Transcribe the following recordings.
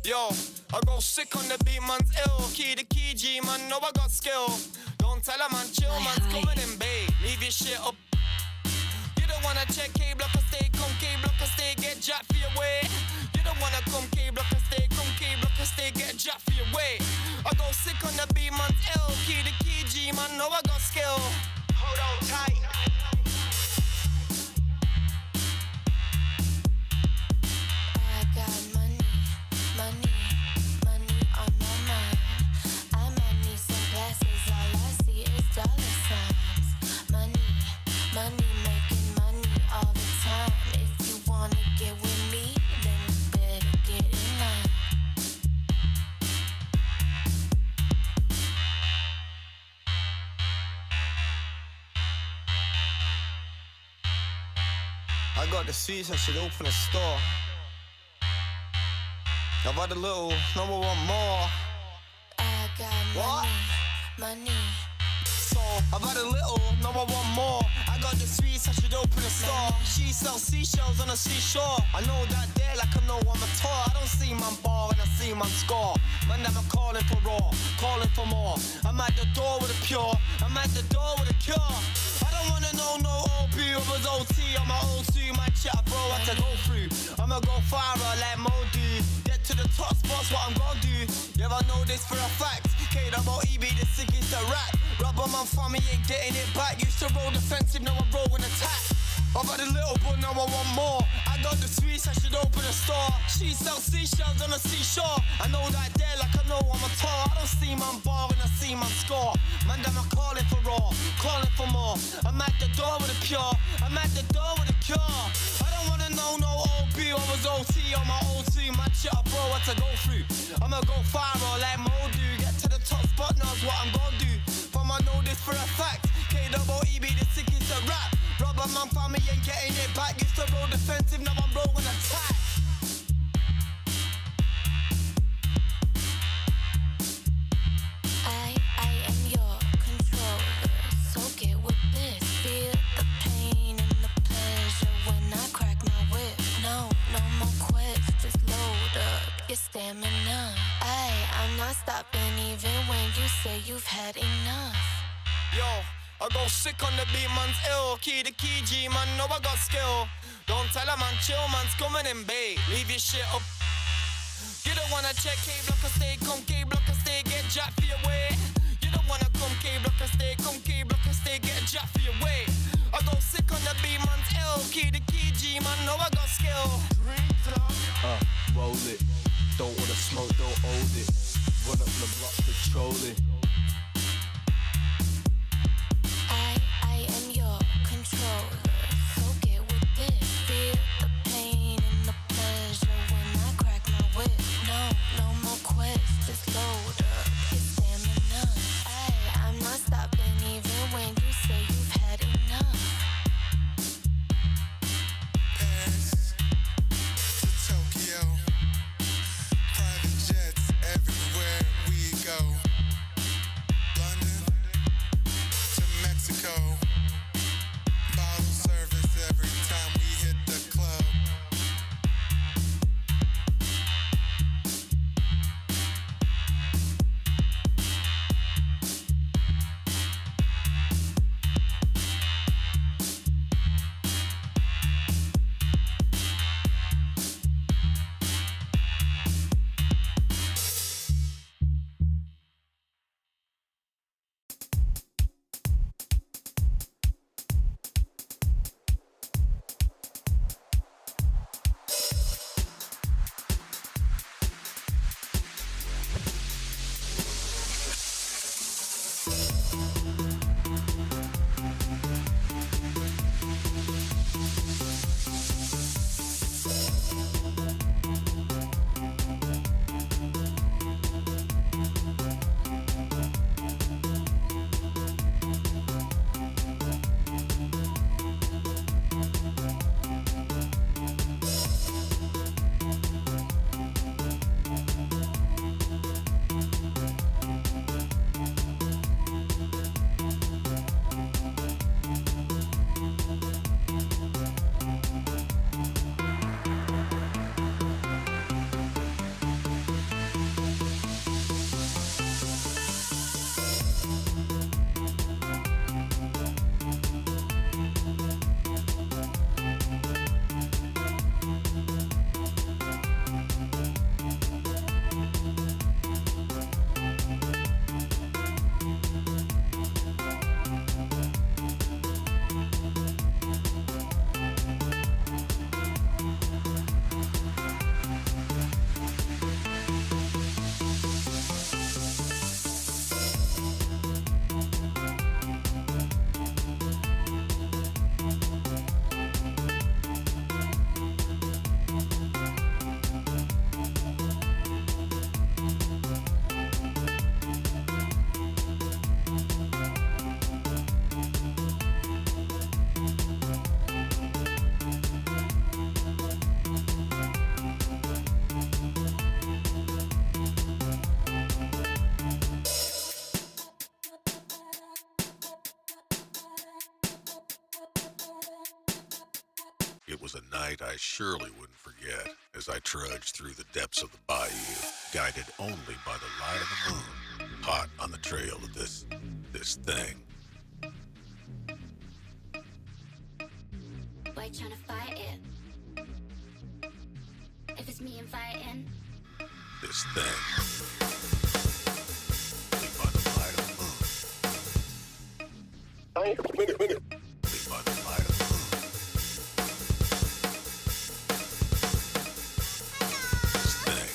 Yo, I go sick on the beat, man's ill. Key to key, G, man, know I got skill. Don't tell a man, chill, man's coming in, babe. Leave your shit up. You don't wanna check K-block or stay, come K-block or stay, get jacked for your way. You don't wanna come K-block or stay, come K-block or stay, get jacked for your way. I go sick on the beat, man's ill. Key to key, G, man, know I got skill. Hold on tight. I got money on my mind. I might need some glasses, all I see is dollar signs. Money, making money all the time. If you wanna get with me, then you better get in line. I got the sweets, I should open a store. I've had a little, no more, want more. I got money. So, I've had a little, no I want more. I got the sweets, I should open a store. She sells seashells on the seashore. I know that there like I know I'm a tour. I don't see man bar and I see man score. Man, I'm calling for raw, calling for more. I'm at the door with a pure, I'm at the door with a cure. I don't wanna know no OP, I was OT on my O2. My chat bro, I had to go through. I'ma go far like Modi. Get to the top spots, what I'm gonna do. Yeah, I know this for a fact. K-double-E be the sickest to rap. Rubber man for me ain't getting it back. Used to roll defensive, now I'm rolling attack. I've had a little but now I want more. I got the sweets, I should open a store. She sells seashells on the seashore. I know that there like I know I'm a tour. I don't see man bar and I see man score. Man, I'm calling for raw, calling for more. I'm at the door with a pure, I'm at the door with a cure. I don't wanna know no OP, I was OT on my O2. My chat bro, what to go through. I'ma go far like Modu. Get to the top spot, know's what I'm gonna do. From I know this for a fact. K-double-E be the sickest to rap. Rubber man for me ain't getting it back. Used to roll defensive, now I'm rolling attack. I am your controller, so get with this. Feel the pain and the pleasure when I crack my whip. No more quests, just load up your stamina. I'm not stopping even when you say you've had enough. Yo, I go sick on the beat, man's ill. Key to key, G, man, know I got skill. Don't tell a man, chill, man's coming in, babe. Leave your shit up. You don't wanna check K-block or stay, come K-block or stay, get jacked for your way. You don't wanna come K-block or stay, come K-block or stay, get jacked for your way. I go sick on the beat, man's ill. Key to key, G, man, know I got skill. Roll it. Don't wanna smoke, don't hold it. Run up the block, patrol it. I am your controller, so get with this. Feel the pain and the pleasure when I crack my whip. No more quests, just load up your stamina. I'm not stopping even when you say you've had enough. Paris to Tokyo, private jets everywhere we go. It was a night I surely wouldn't forget as I trudged through the depths of the bayou, guided only by the light of the moon, hot on the trail of this thing. Why you tryna fight it? If it's me inviting. This thing. Only by the light of the moon. Only by the light of the moon. This thing.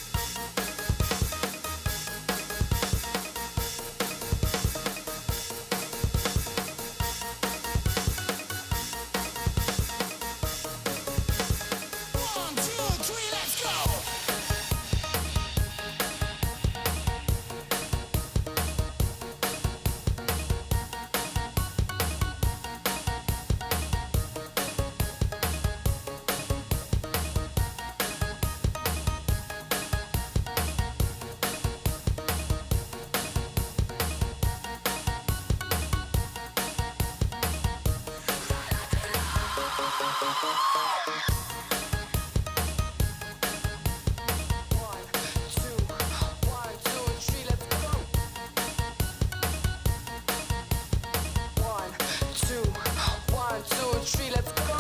One, two, three, let's go. One, two, three, let's go.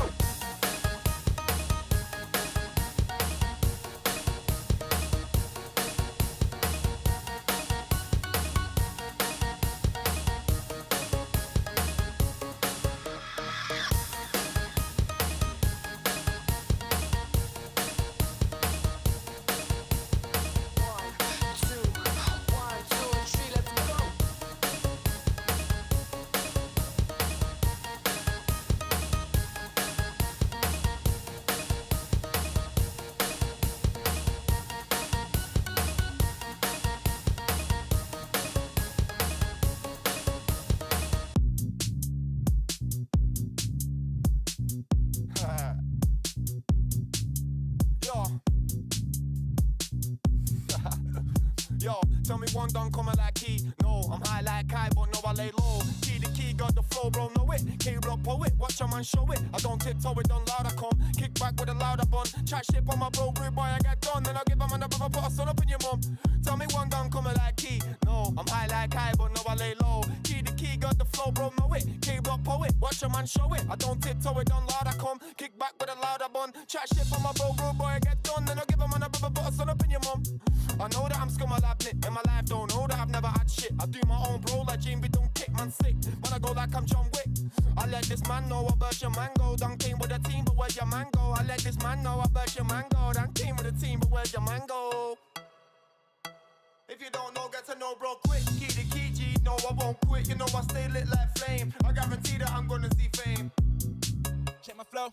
Yo, tell me one done coming like key. No, I'm high like Kai, but no, I lay low. Key the key, got the flow, bro, know it. K-block poet, watch a man show it. I don't tiptoe it, done loud, I come. Kick back with a louder bun. Chat shit on my bro, rude boy, I get done. Then I give a man a brother, put a son up in your mum. Tell me one done coming like key. No, I'm high like Kai, but no, I lay low. Key the key, got the flow, bro, know it. K-block poet, watch a man show it. I don't tiptoe it, done loud, I come. Kick back with a louder bun. Chat shit on my bro, rude boy, I get done. Then I give a man a brother, put a son up in your mum. I know that I'm scum, I'll admit. In my life, don't know that I've never had shit. I do my own bro, like Jamie, don't kick, man, sick. When I go like I'm John Wick. I let this man know I burst your mango. Done came with a team, but where's your mango? I let this man know I burst your mango. Done came with a team, but where's your mango? If you don't know, get to know, bro, quick. Key the key, G, no, I won't quit. You know I stay lit like flame. I guarantee that I'm gonna see fame. Check my flow.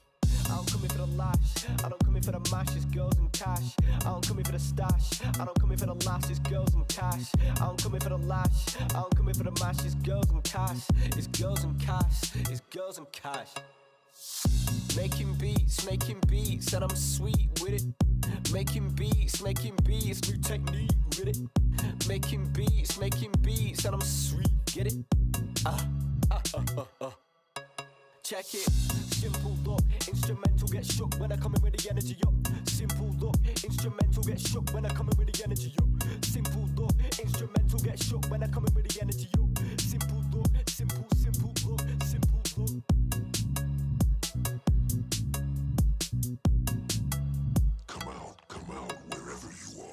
I don't come here for the lash, I don't come here for the mash, it's girls and cash. I don't come here for the stash, I don't come here for the lash, it's girls and cash. I don't come here for the lash, I don't come here for the mash, it's girls and cash. It's girls and cash, it's girls and cash. Making beats, and I'm sweet with it. Making beats, new technique with it. Making beats, and I'm sweet, get it? Check it, simple look, instrumental get shook when I come in with the energy up. Simple look, instrumental get shook when I come in with the energy up. Simple look, instrumental get shook when I come in with the energy up. Simple look, simple look, simple look. Come out, wherever you are.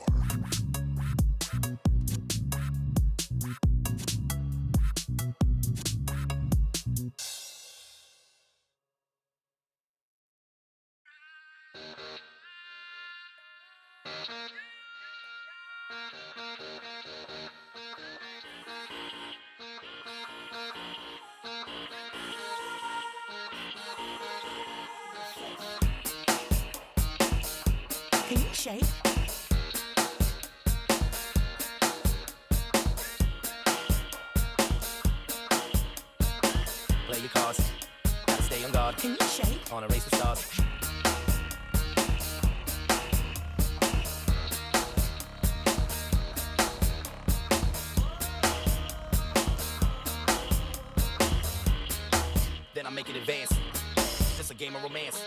Can you shake? Play your cards, gotta stay on guard. Can you shake? On a race with stars. Then I make it advance. It's a game of romance.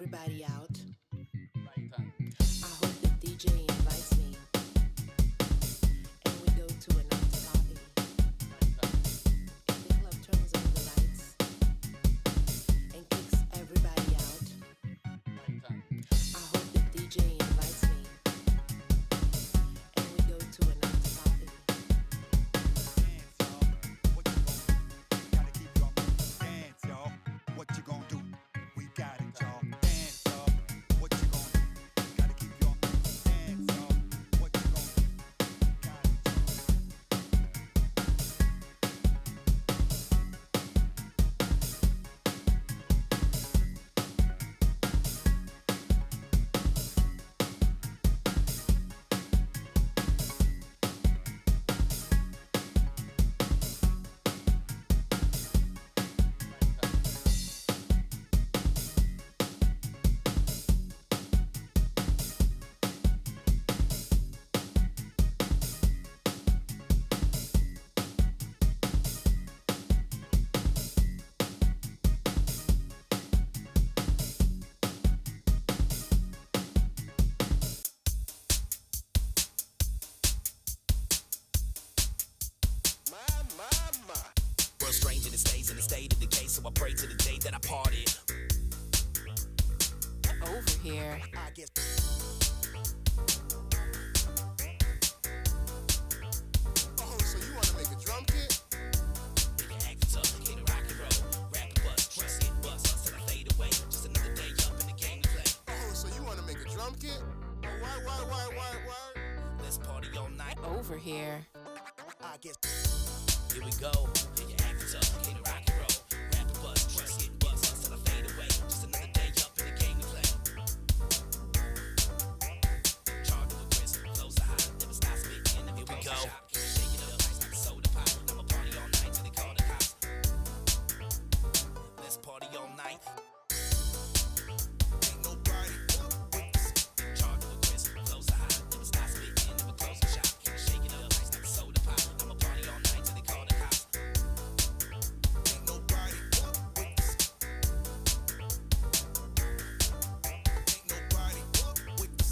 everybody out. I hope the DJ invites me and we go to an after party. And the club turns on the lights and kicks everybody out. I hope the DJ invites me and we go to an after party. Dance, y'all. What you gonna do? We got it, y'all. Dance, y'all. What you gonna do? Gotta keep your hands, y'all. What you gonna do? Got it, y'all. World strange and it stays in the state of decay, so I pray to the day that I parted. Over here. I guess. Oh, so you wanna make a drum kit? Nigga act tough, hit a rock and roll. Rap and bust, trust it, bust till I fade away. Just another day up in the game to play. Oh, so you wanna make a drum kit? Why? Let's party all night. Over here. I guess. Here we go. Nigga act tough, hit a rock and roll. Rap and bust, trust it, bust till I fade away. Just another day up in the game to play. Charged with Chris, flows are high, never stop spitting. Here we go. Shake it up, ice like a soda pop. I'ma party all night till they call the cops. Let's party all night. Ain't nobody with us. Charged with Chris, flows are high, never stop spitting. Never close the shop. Shake it up, ice like a soda pop. I'ma party all night till they call the cops. Ain't nobody with us. Ain't nobody with us.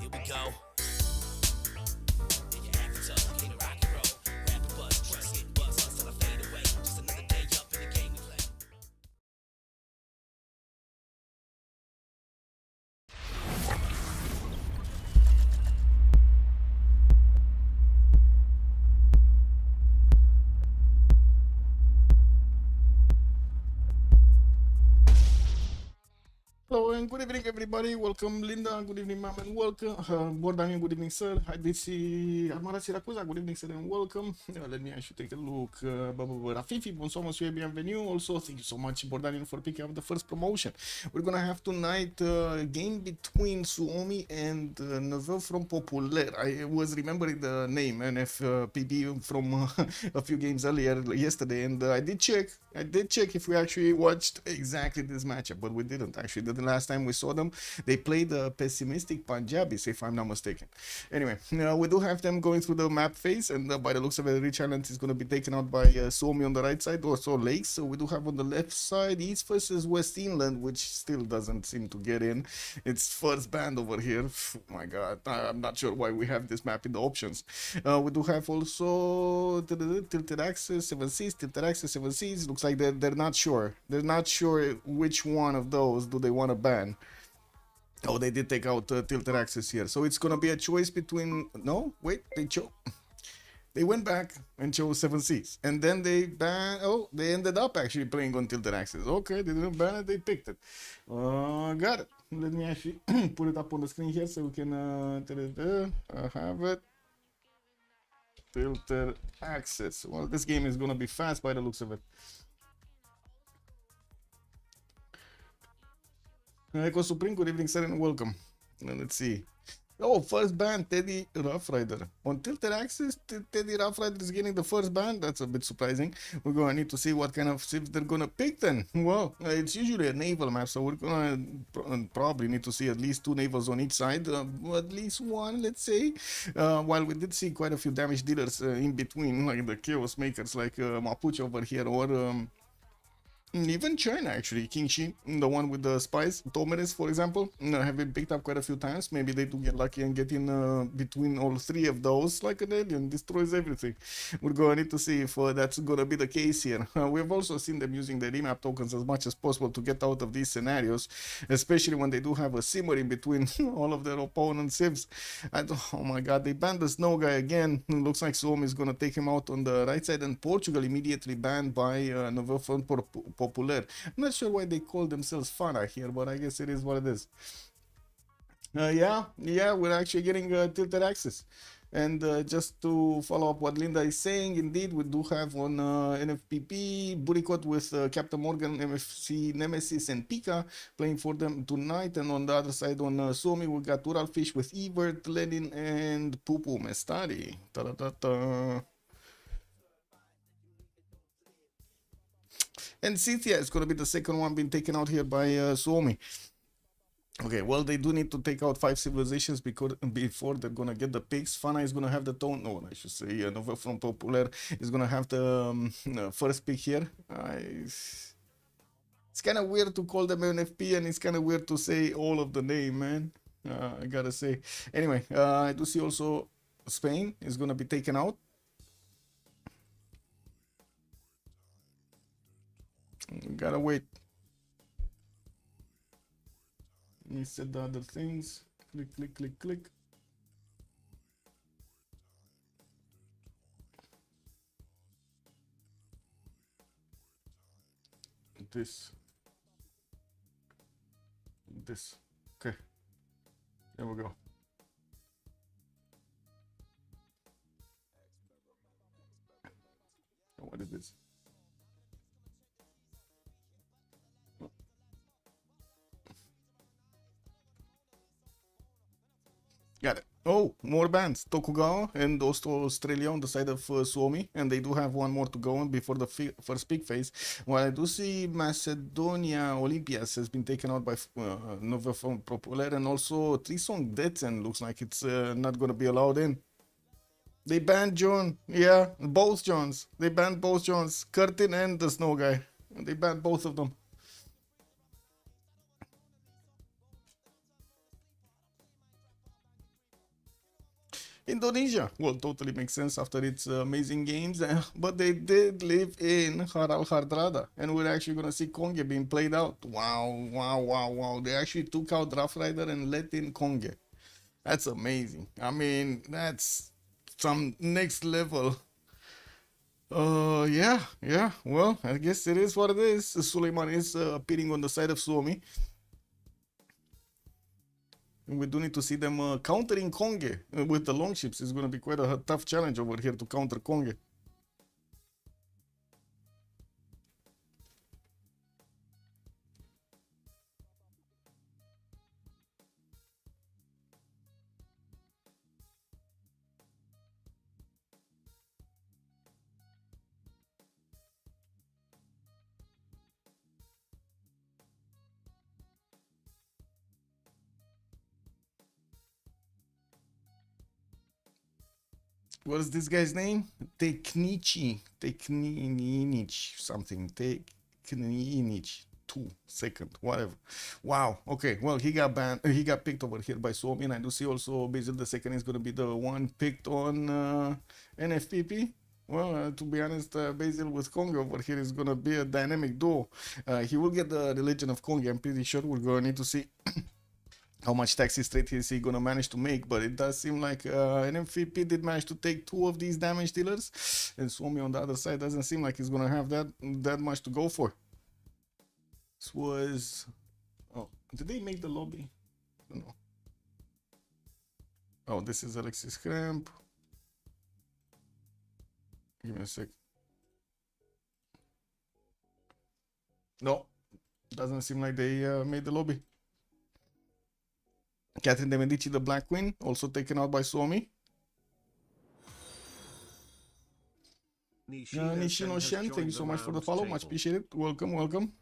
Here we go. Nigga act tough, hit a rock and roll. Rap and bust, trust it, bust till I fade away. Just another day up in the game we play. Hello and good evening everybody, welcome Linda, good evening ma'am and welcome, Bordanian, good evening sir, hi Desi, Armara Siracuza, good evening sir and welcome, let me actually take a look, Rafifi, bonsoir monsieur, bienvenue, also thank you so much Bordanian for picking up the first promotion. We're gonna have tonight a game between Suomi and Nouveau from PoPouler. I was remembering the name NFPB from a few games earlier yesterday, and I did check if we actually watched exactly this matchup, but we didn't actually. The last time we saw them, they played the pessimistic Punjabis, if I'm not mistaken. Anyway, we do have them going through the map phase, and by the looks of it, Rich Island is going to be taken out by Suomi on the right side, also Lakes. So we do have on the left side East versus West Inland, which still doesn't seem to get in. It's first band over here. Oh my god, I'm not sure why we have this map in the options. We do have also Tilted Access, 7 Seas, Tilted Access, 7 Seas. Looks like they're not sure. They're not sure which one of those do they want to ban. Oh, they did take out Tilted Access here. So it's going to be a choice between... No, wait, they went back and chose 7 Seas. And then they banned... Oh, they ended up actually playing on Tilted Access. Okay, they didn't ban it, they picked it. Got it. Let me actually put it up on the screen here so we can have it. Tilted Access. Well, this game is going to be fast by the looks of it. Echo Supreme, good evening, sir, and welcome. Let's see. Oh, first ban, Teddy Rough Rider. On Tilted Access, Teddy Rough Rider is getting the first ban. That's a bit surprising. We're going to need to see what kind of ships they're going to pick then. Well, it's usually a naval map, so we're going to probably need to see at least 2 navals on each side. At least 1, let's say. While we did see quite a few damage dealers in between, like the Chaos Makers, like Mapuche over here, or Even China, actually, King Shi, the one with the spies, Tomeres, for example, have been picked up quite a few times. Maybe they do get lucky and get in between all three of those, like an alien, destroys everything. We're going to need to see if that's going to be the case here. We've also seen them using the remap tokens as much as possible to get out of these scenarios, especially when they do have a simmer in between all of their opponents' civs. Oh my god, they banned the snow guy again. Looks like Suomi is going to take him out on the right side, and Portugal immediately banned by Nouveau from PoPouler. I'm not sure why they call themselves Fana here, but I guess it is what it is. Yeah, we're actually getting tilted axis. And just to follow up what Linda is saying, indeed, we do have on NFPP Buricot with Captain Morgan, MFC Nemesis, and Pika playing for them tonight. And on the other side, on Suomi, we got Uralfish with Evert, Lenin, and Pupu Mestari. Ta-da-da-da. And Cynthia is going to be the second one being taken out here by Suomi. Okay, well, they do need to take out 5 civilizations before they're going to get the picks. Fana is going to have the tone. No, I should say Nouveau from PoPouler is going to have the first pick here. It's kind of weird to call them NFP, and it's kind of weird to say all of the name, man. I gotta say. Anyway, I do see also Spain is going to be taken out. Gotta wait. Let me set the other things. Click, click, click, click. This. Okay. There we go. What is this? Got it. Oh, more bands. Tokugawa and also Australia on the side of Suomi. And they do have one more to go on before the first peak phase. While I do see Macedonia Olympias has been taken out by Nouveau from PoPouler. And also Trisong Detsen looks like it's not going to be allowed in. They banned John. Yeah, both Johns. They banned both Johns. Curtin and the Snow Guy. They banned both of them. Indonesia, well, totally makes sense after its amazing games, but they did live in Haral Hardrada, and we're actually gonna see Konge being played out. Wow. They actually took out Rough Rider and let in Konge. That's amazing. I mean, that's some next level. Yeah, well, I guess it is what it is. Suleiman is appearing on the side of Suomi. We do need to see them countering Konge with the long ships. It's going to be quite a tough challenge over here to counter Konge. What is this guy's name? Teknici, something. Teknici, 2 whatever. Wow. Okay. Well, he got banned. He got picked over here by Suomi, and I do see also Basil the second is going to be the one picked on NFPP. Well, to be honest, Basil with Konge over here is going to be a dynamic duo. He will get the Religion of Konge. I'm pretty sure we're going to need to see how much taxi straight is he gonna manage to make, but it does seem like an MVP did manage to take 2 of these damage dealers, and Suomi on the other side doesn't seem like he's gonna have that much to go for. This was... Oh, did they make the lobby? I don't know. Oh, this is Alexis Cramp. Give me a sec. No, doesn't seem like they made the lobby. Catherine de Medici, the Black Queen, also taken out by Suomi. Nishino Shen, thank you so much for the follow, much appreciated. Welcome.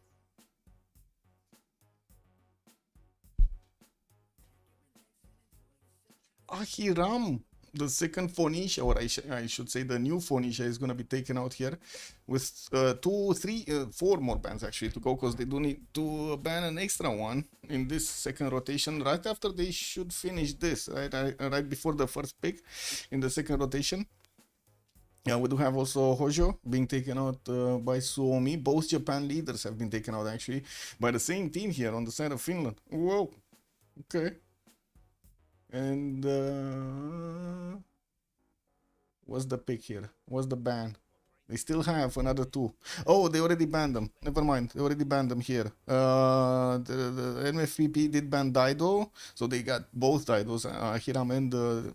Ahiram, the second Phoenicia, or I should say the new Phoenicia, is gonna be taken out here with 2, 3, 4 more bans actually to go, because they do need to ban an extra one in this second rotation right after they should finish this, right before the first pick in the second rotation. Yeah, we do have also Hojo being taken out by Suomi. Both Japan leaders have been taken out actually by the same team here on the side of Finland. Whoa, okay. And what's the pick here? What's the ban? They still have another 2. Oh, they already banned them. Never mind. They already banned them here. The NFPP did ban Dido, so they got both Didos, Hiram and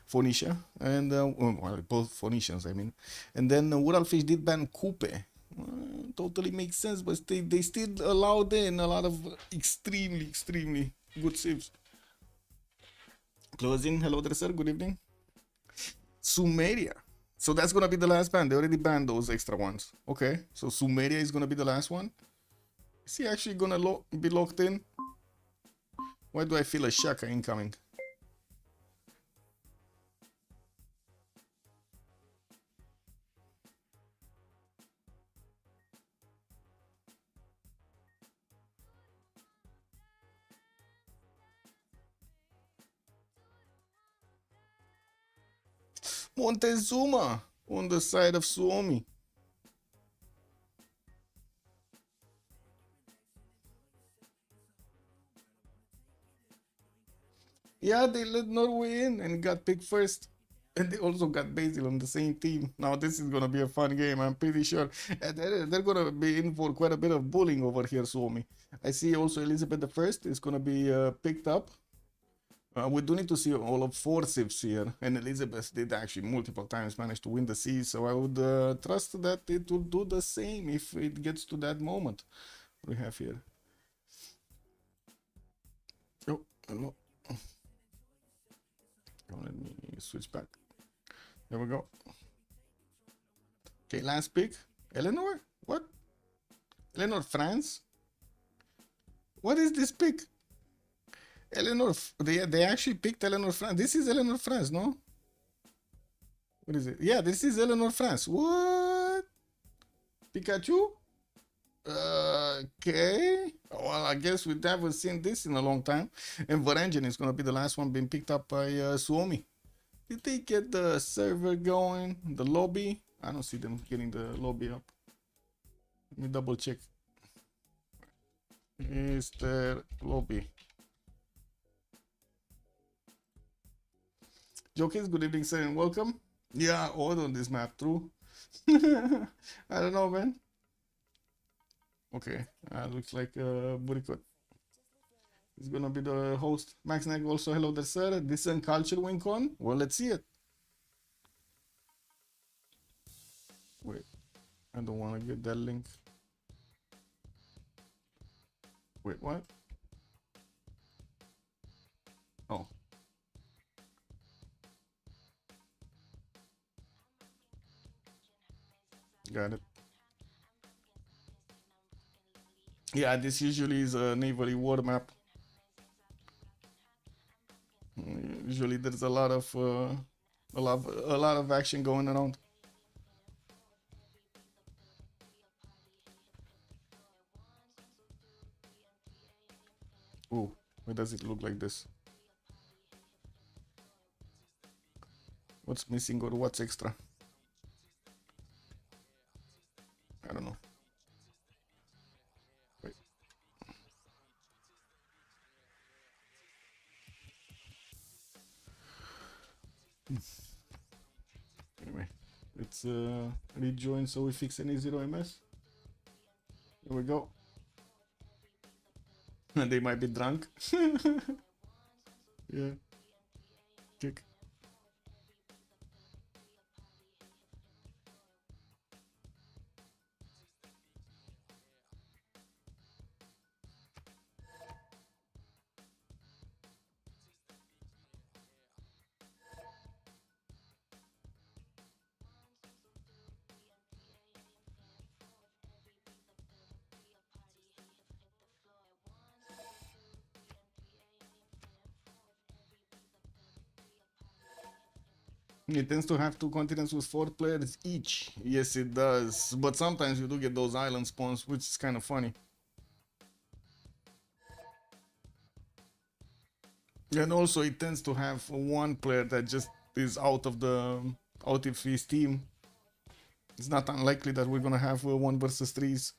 Phoenicia, and well, both Phoenicians, I mean. And then Uralfish did ban Coupe. Totally makes sense, but they still allowed in a lot of extremely good saves. Closing. Hello there, sir. Good evening. Sumeria. So that's gonna be the last ban. They already banned those extra ones. Okay, so Sumeria is gonna be the last one. Is he actually gonna be locked in? Why do I feel a Shaka incoming? Montezuma on the side of Suomi. Yeah, they let Norway in and got picked first. And they also got Basil on the same team. Now this is gonna be a fun game, I'm pretty sure. And they're gonna be in for quite a bit of bullying over here, Suomi. I see also Elizabeth the First is gonna be picked up. We do need to see all of 4 Civs here, and Elizabeth did actually multiple times manage to win the seas, so I would trust that it will do the same if it gets to that moment we have here. Oh, hello. Let me switch back. There we go. Okay, last pick. Eleanor? What? Eleanor France? What is this pick? Eleanor, they actually picked Eleanor France. This is Eleanor France, no? What is it? Yeah, this is Eleanor France. What? Pikachu? Okay. Well, I guess we haven't seen this in a long time. And Varangian is going to be the last one being picked up by Suomi. Did they get the server going? The lobby? I don't see them getting the lobby up. Let me double check. Is there lobby? Jokers, good evening, sir, and welcome. Yeah, odd on this map, true. I don't know, man. Okay, looks like Burikot is gonna be the host. Max Nag also, hello there, sir. This and culture wink on? Well, let's see it. Wait, I don't want to get that link. Wait, what? Oh. Got it. Yeah, this usually is a naval war map. Usually there's a lot of action going around. Ooh, why does it look like this? What's missing or what's extra? I don't know. Wait. Anyway, let's rejoin so we fix any 0ms. Here we go. They might be drunk. Yeah. Kick. It tends to have 2 continents with 4 players each. Yes, it does. But sometimes you do get those island spawns, which is kind of funny. And also, it tends to have 1 player that just is out of his team. It's not unlikely that we're gonna have 1 versus 3s.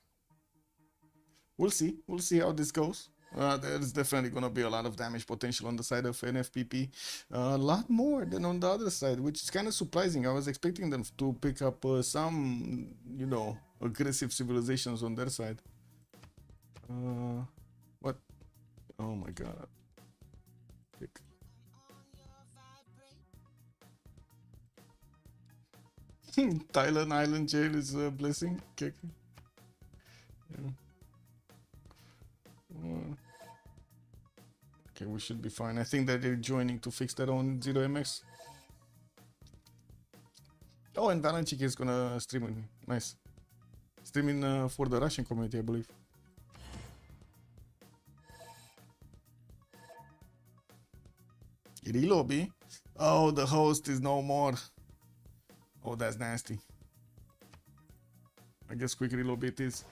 We'll see. We'll see how this goes. There's definitely gonna be a lot of damage potential on the side of NFPP. A lot more than on the other side, which is kind of surprising. I was expecting them to pick up some, you know, aggressive civilizations on their side. What? Oh my god. Pick. Thailand Island Jail is a blessing. Okay. Yeah. Okay, we should be fine. I think that they're joining to fix their own 0MX. Oh, and Valenchik is gonna stream with me. Nice. Streaming for the Russian community, I believe. Relobby? Oh, the host is no more. Oh, that's nasty. I guess quick relobby it is.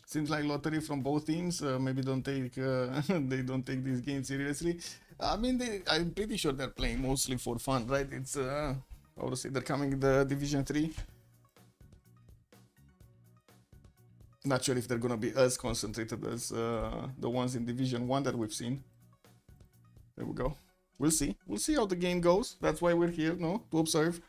Seems like lottery from both teams. Maybe don't take they don't take these games seriously. I mean, I'm pretty sure they're playing mostly for fun, right? It's how to say, they're coming in the Division 3. Not sure if they're gonna be as concentrated as the ones in Division 1 that we've seen. There we go. We'll see. We'll see how the game goes. That's why we're here, no? To observe.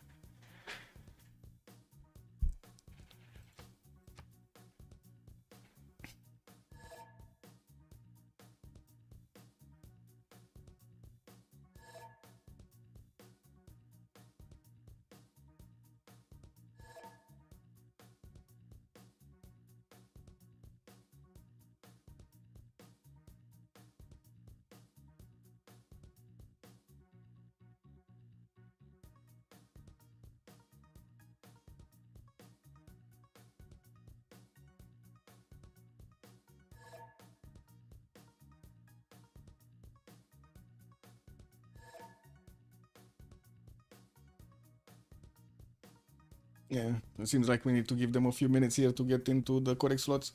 Yeah, it seems like we need to give them a few minutes here to get into the correct slots.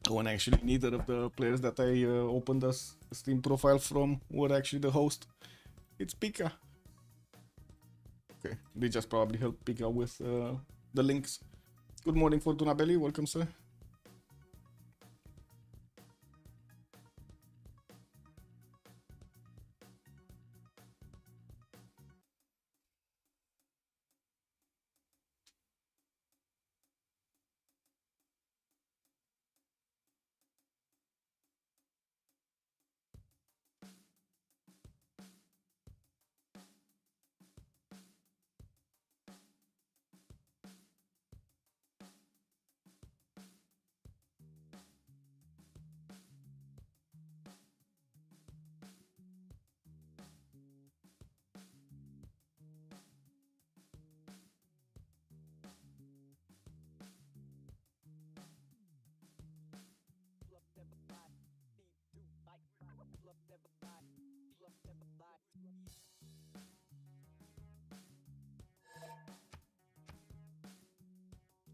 Oh, and actually neither of the players that I opened a Steam profile from were actually the host. It's Pika. Okay, they just probably helped Pika with the links. Good morning, Fortuna Belly. Welcome, sir.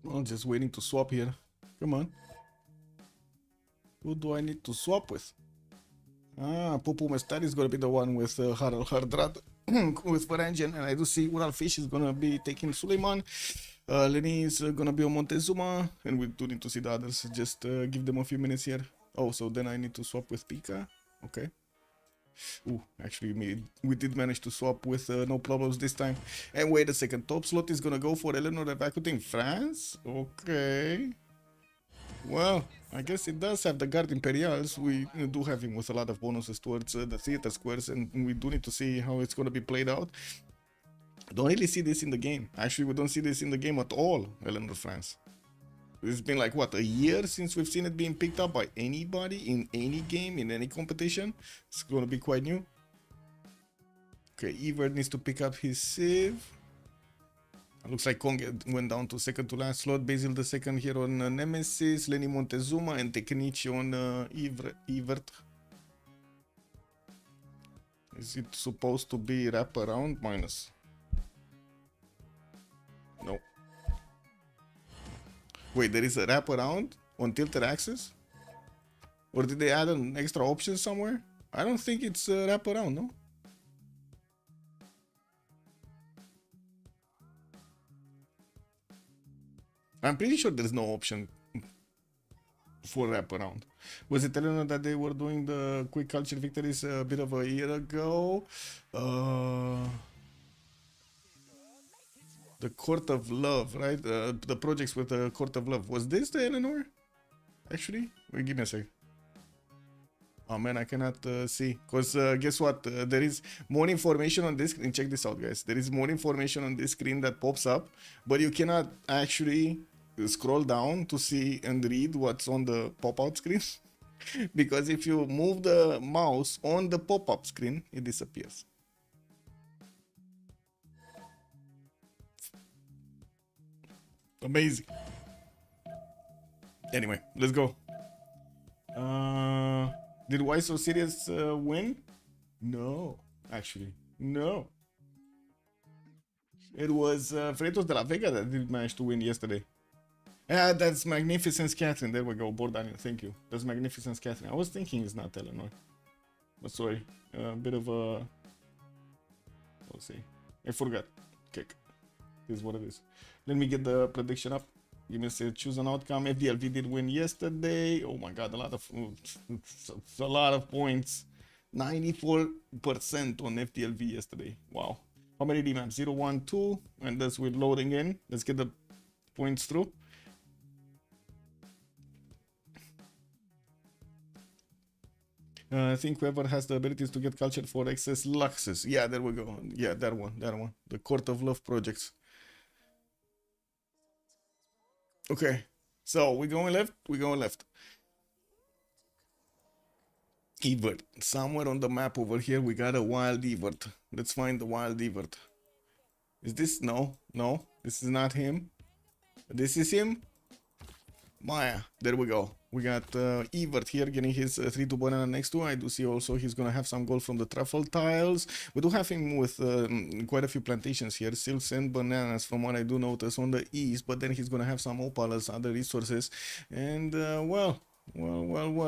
I'm just waiting to swap here. Come on. Who do I need to swap with? Ah, PoPouler is gonna be the one with Hardrat with Varangian, and I do see Ural Fish is gonna be taking Suleiman. Lenny is gonna be on Montezuma, and we do need to see the others. Just give them a few minutes here. Oh, so then I need to swap with Pika. Okay. Ooh, actually, we did manage to swap with no problems this time. And wait a second, top slot is gonna go for Eleanor evacuating France? Okay. Well, I guess it does have the Guard Imperials. We do have him with a lot of bonuses towards the theater squares, and we do need to see how it's gonna be played out. I don't really see this in the game. Actually, we don't see this in the game at all, Eleanor France. It's been like, what, a year since we've seen it being picked up by anybody in any game, in any competition. It's gonna be quite new. Okay, Evert needs to pick up his Civ. Looks like Kong went down to second to last slot. Basil the second here on Nemesis. Lenny Montezuma and Technici on Evert. Is it supposed to be wraparound minus? No. Wait, there is a wraparound on tilted axis? Or did they add an extra option somewhere? I don't think it's wraparound, no? I'm pretty sure there's no option for wraparound. Was it telling that they were doing the quick culture victories a bit of a year ago? The Court of Love, right? The projects with the Court of Love. Was this the Eleanor? Actually? Wait, give me a sec. Oh man, I cannot see. Because guess what? There is more information on this screen. Check this out, guys. There is more information on this screen that pops up, but you cannot actually scroll down to see and read what's on the pop-out screen. Because if you move the mouse on the pop-up screen, it disappears. Amazing. Anyway, let's go. Did Why So Serious win? No, actually, no. It was Freitos de la Vega that did manage to win yesterday. Yeah, that's Magnificence Catherine. There we go, Bordanian. Thank you. That's Magnificence Catherine. I was thinking it's not Eleanor. But sorry, a bit of a... Let's see. I forgot. Kick. This is what it is. Let me get the prediction up. Give me a say, choose an outcome. FDLV did win yesterday. Oh my god, a lot of points. 94% on FDLV yesterday. Wow. How many remaps? 0, 1, 2. And that's with loading in. Let's get the points through. I think whoever has the abilities to get culture for excess luxes. Yeah, there we go. Yeah, that one. The Court of Love projects. Okay, so we're going left. Evert. Somewhere on the map over here, we got a wild Evert. Let's find the wild Evert. Is this? No, this is not him. This is him. Maya. There we go. We got Evert here getting his 3-2 banana next to. I do see also he's gonna have some gold from the truffle tiles. We do have him with quite a few plantations here, silks and bananas from what I do notice on the east, but then he's gonna have some opalas, other resources, and well,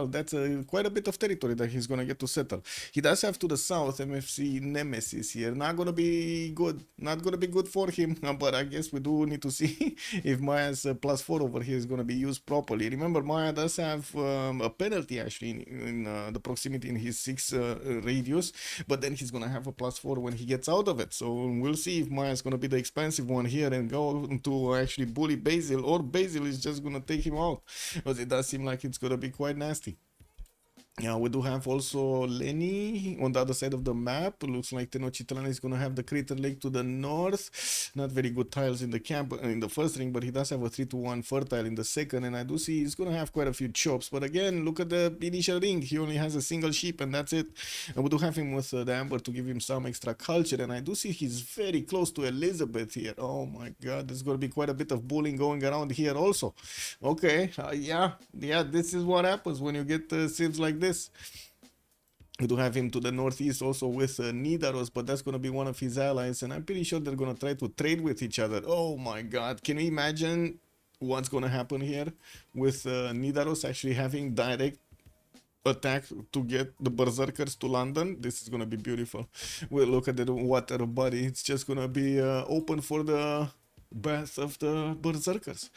that's quite a bit of territory that he's gonna get to settle. He does have to the south MFC Nemesis here. Not gonna be good for him, but I guess we do need to see if Maya's +4 over here is gonna be used properly. Remember, Maya does have a penalty actually in the proximity in his 6 radius, but then he's gonna have a +4 when he gets out of it. So we'll see if Maya's gonna be the expensive one here and go to actually bully Basil, or Basil is just gonna take him out, because it does seem like it's gonna be quite nasty. Yeah, we do have also Lenny on the other side of the map. Looks like Tenochtitlan is going to have the Crater Lake to the north. Not very good tiles in the camp in the first ring, but he does have a 3-1 fertile in the second, and I do see he's going to have quite a few chops. But again, look at the initial ring. He only has a single sheep, and that's it. And we do have him with the Amber to give him some extra culture, and I do see he's very close to Elizabeth here. Oh my god, there's going to be quite a bit of bullying going around here also. Okay, yeah, this is what happens when you get civs like this. We do have him to the northeast also with Nidaros, but that's going to be one of his allies, and I'm pretty sure they're going to try to trade with each other. Oh my god, can you imagine what's going to happen here with Nidaros actually having direct attack to get the berserkers to London? This is going to be beautiful. We'll look at the water body. It's just going to be open for the bath of the berserkers.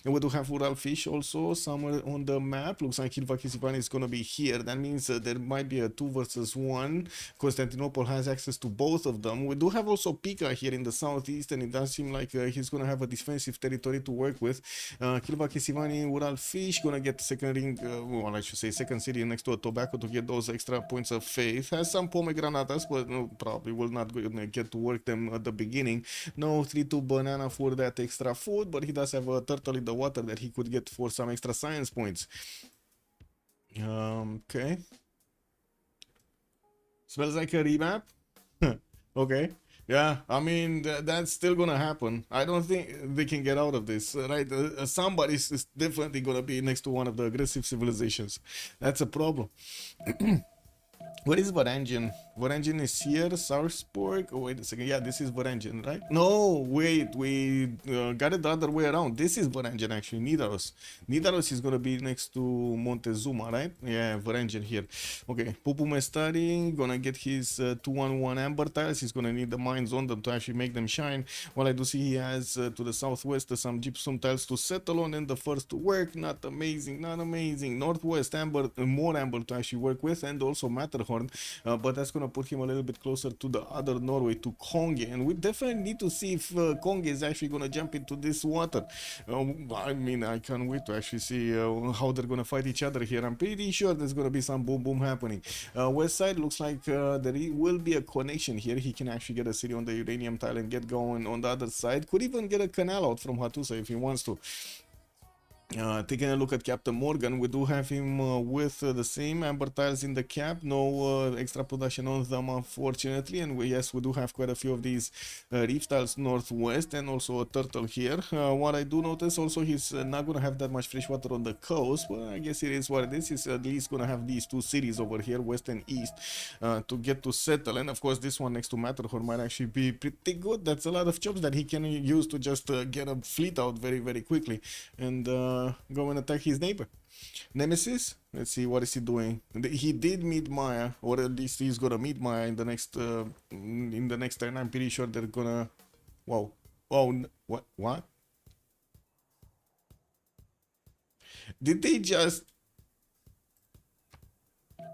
And we do have Ural fish also somewhere on the map. Looks like Kilvakisivan is going to be here. That means there might be a 2 versus 1. Constantinople has access to both of them. We do have also Pika here in the southeast, and it does seem like he's going to have a defensive territory to work with. Kilvakisivani, Ural fish gonna get second ring, well, I should say second city next to a tobacco to get those extra points of faith. Has some pomegranatas, but probably will not get to work them at the beginning. No 3-2 banana for that extra food, but he does have a turtle in the water that he could get for some extra science points. Okay. Smells like a remap. Okay. Yeah, I mean, that's still gonna happen. I don't think they can get out of this, right? Somebody is definitely gonna be next to one of the aggressive civilizations. That's a problem. Where is Varangian? Varangian is here. Sarpsborg. Oh, wait a second. Yeah, this is Varangian, right? No, wait. We got it the other way around. This is Varangian, actually. Nidaros. Nidaros is going to be next to Montezuma, right? Yeah, Varangian here. Okay. PoPouler studying. Going to get his 2-1-1 amber tiles. He's going to need the mines on them to actually make them shine. Well, I do see he has to the southwest some gypsum tiles to settle on, and the first to work. Not amazing. Not amazing. Northwest amber, more amber to actually work with, and also Matterhorn. But that's going to put him a little bit closer to the other Norway, to Konge, and we definitely need to see if Konge is actually going to jump into this water. I mean, I can't wait to actually see how they're going to fight each other here. I'm pretty sure there's going to be some boom boom happening. West side looks like there will be a connection here. He can actually get a city on the uranium tile and get going on the other side. Could even get a canal out from Hattusa if he wants to. Taking a look at Captain Morgan, we do have him with the same amber tiles in the cap, no extra production on them, unfortunately, and we do have quite a few of these reef tiles northwest, and also a turtle here. What I do notice also, he's not going to have that much fresh water on the coast, but I guess it is what it is. He's at least going to have these two cities over here, west and east, to get to settle, and of course this one next to Matterhorn might actually be pretty good. That's a lot of jobs that he can use to just get a fleet out very, very quickly, and go and attack his neighbor. Nemesis, let's see, what is he doing? He did meet Maya, or at least he's gonna meet Maya in the next turn. I'm pretty sure they're gonna. Whoa, oh, what? Did they just?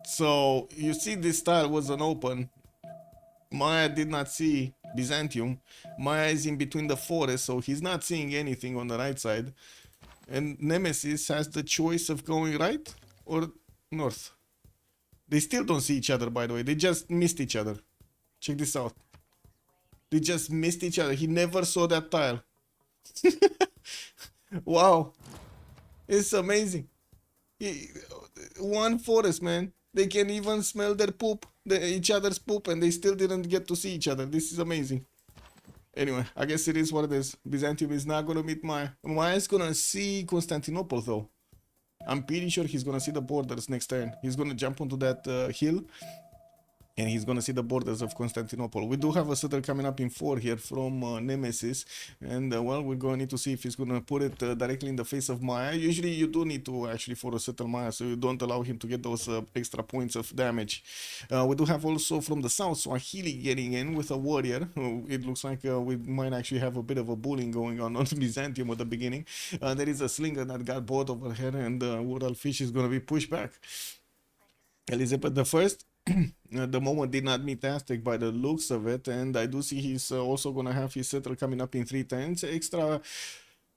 So you see, this tile was an open. Maya did not see Byzantium. Maya is in between the forests, so he's not seeing anything on the right side. And Nemesis has the choice of going right or north. They still don't see each other, by the way. They just missed each other. Check this out. They just missed each other. He never saw that tile. Wow. It's amazing. One forest, man. They can even smell their poop, each other's poop, and they still didn't get to see each other. This is amazing. Anyway, I guess it is what it is. Byzantium is not going to meet Maya. Maya is going to see Constantinople, though. I'm pretty sure he's going to see the borders next turn. He's going to jump onto that hill, and he's going to see the borders of Constantinople. We do have a settle coming up in 4 here from Nemesis, and well, we're going to need to see if he's going to put it directly in the face of Maya. Usually you do need to actually force settle Maya, so you don't allow him to get those extra points of damage. We do have also from the south Swahili getting in with a warrior. It looks like we might actually have a bit of a bullying going on Byzantium at the beginning. There is a slinger that got bought over here, and Woodall Fish is going to be pushed back. Elizabeth the First at the moment did not meet Aztec by the looks of it, and I do see he's also gonna have his settle coming up in 3 turns. Extra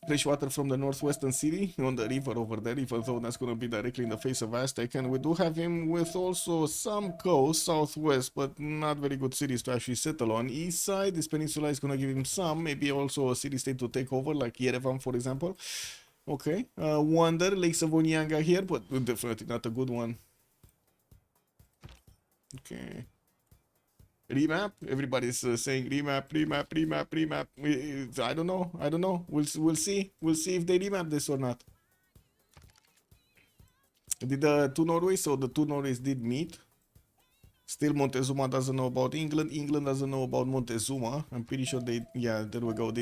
fresh water from the northwestern city on the river over there, even though that's gonna be directly in the face of Aztec. And we do have him with also some coast southwest, but not very good cities to actually settle on. East side, this peninsula is gonna give him some, maybe also a city state to take over, like Yerevan, for example. Okay, Wonder, Lakes of Onyanga here, but definitely not a good one. Okay. Remap. Everybody's saying remap. I don't know. We'll see. We'll see if they remap this or not. Did the 2 Norways? So the 2 Norways did meet. Still, Montezuma doesn't know about England. England doesn't know about Montezuma. I'm pretty sure they. Yeah, there we go.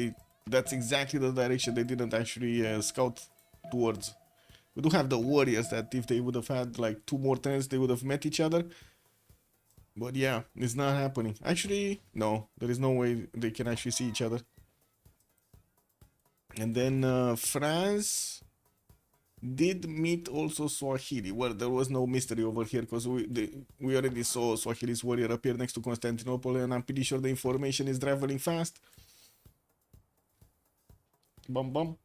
That's exactly the direction they didn't actually scout towards. We do have the warriors that if they would have had like 2 more turns, they would have met each other. But yeah, it's not happening. Actually, no, there is no way they can actually see each other. And then France did meet also Swahili. Well, there was no mystery over here because we already saw Swahili's warrior appear next to Constantinople, and I'm pretty sure the information is traveling fast. Bum bum.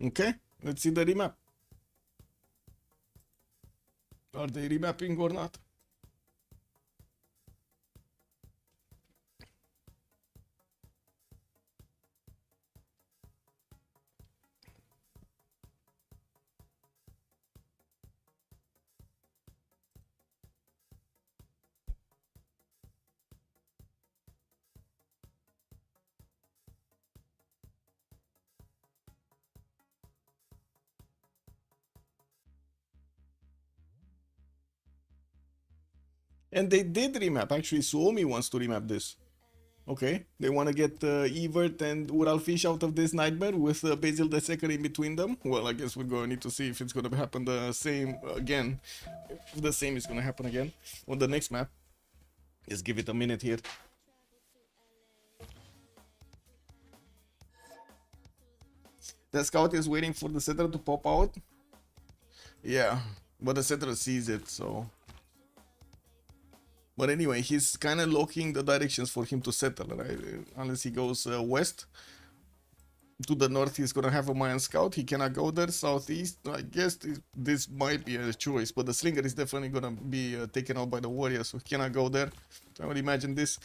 Okay, let's see the remap. Are they remapping or not? And they did remap. Actually, Suomi wants to remap this. Okay, they want to get Evert and Uralfish out of this nightmare with Basil the second in between them. Well, I guess we're going to need to see if it's going to happen the same again. If the same is going to happen again on the next map. Just give it a minute here. The scout is waiting for the setter to pop out. Yeah, but the setter sees it, so... But anyway, he's kind of locking the directions for him to settle, right? Unless he goes west. To the north, he's going to have a Mayan scout. He cannot go there. Southeast, I guess this might be a choice. But the slinger is definitely going to be taken out by the warrior, so he cannot go there. I would imagine this.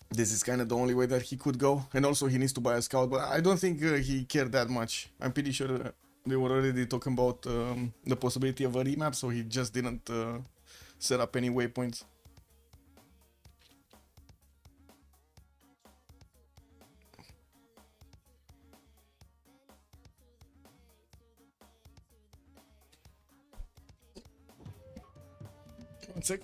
This is kind of the only way that he could go. And also, he needs to buy a scout. But I don't think he cared that much. I'm pretty sure they were already talking about the possibility of a remap, so he just didn't... set up any waypoints. One sec.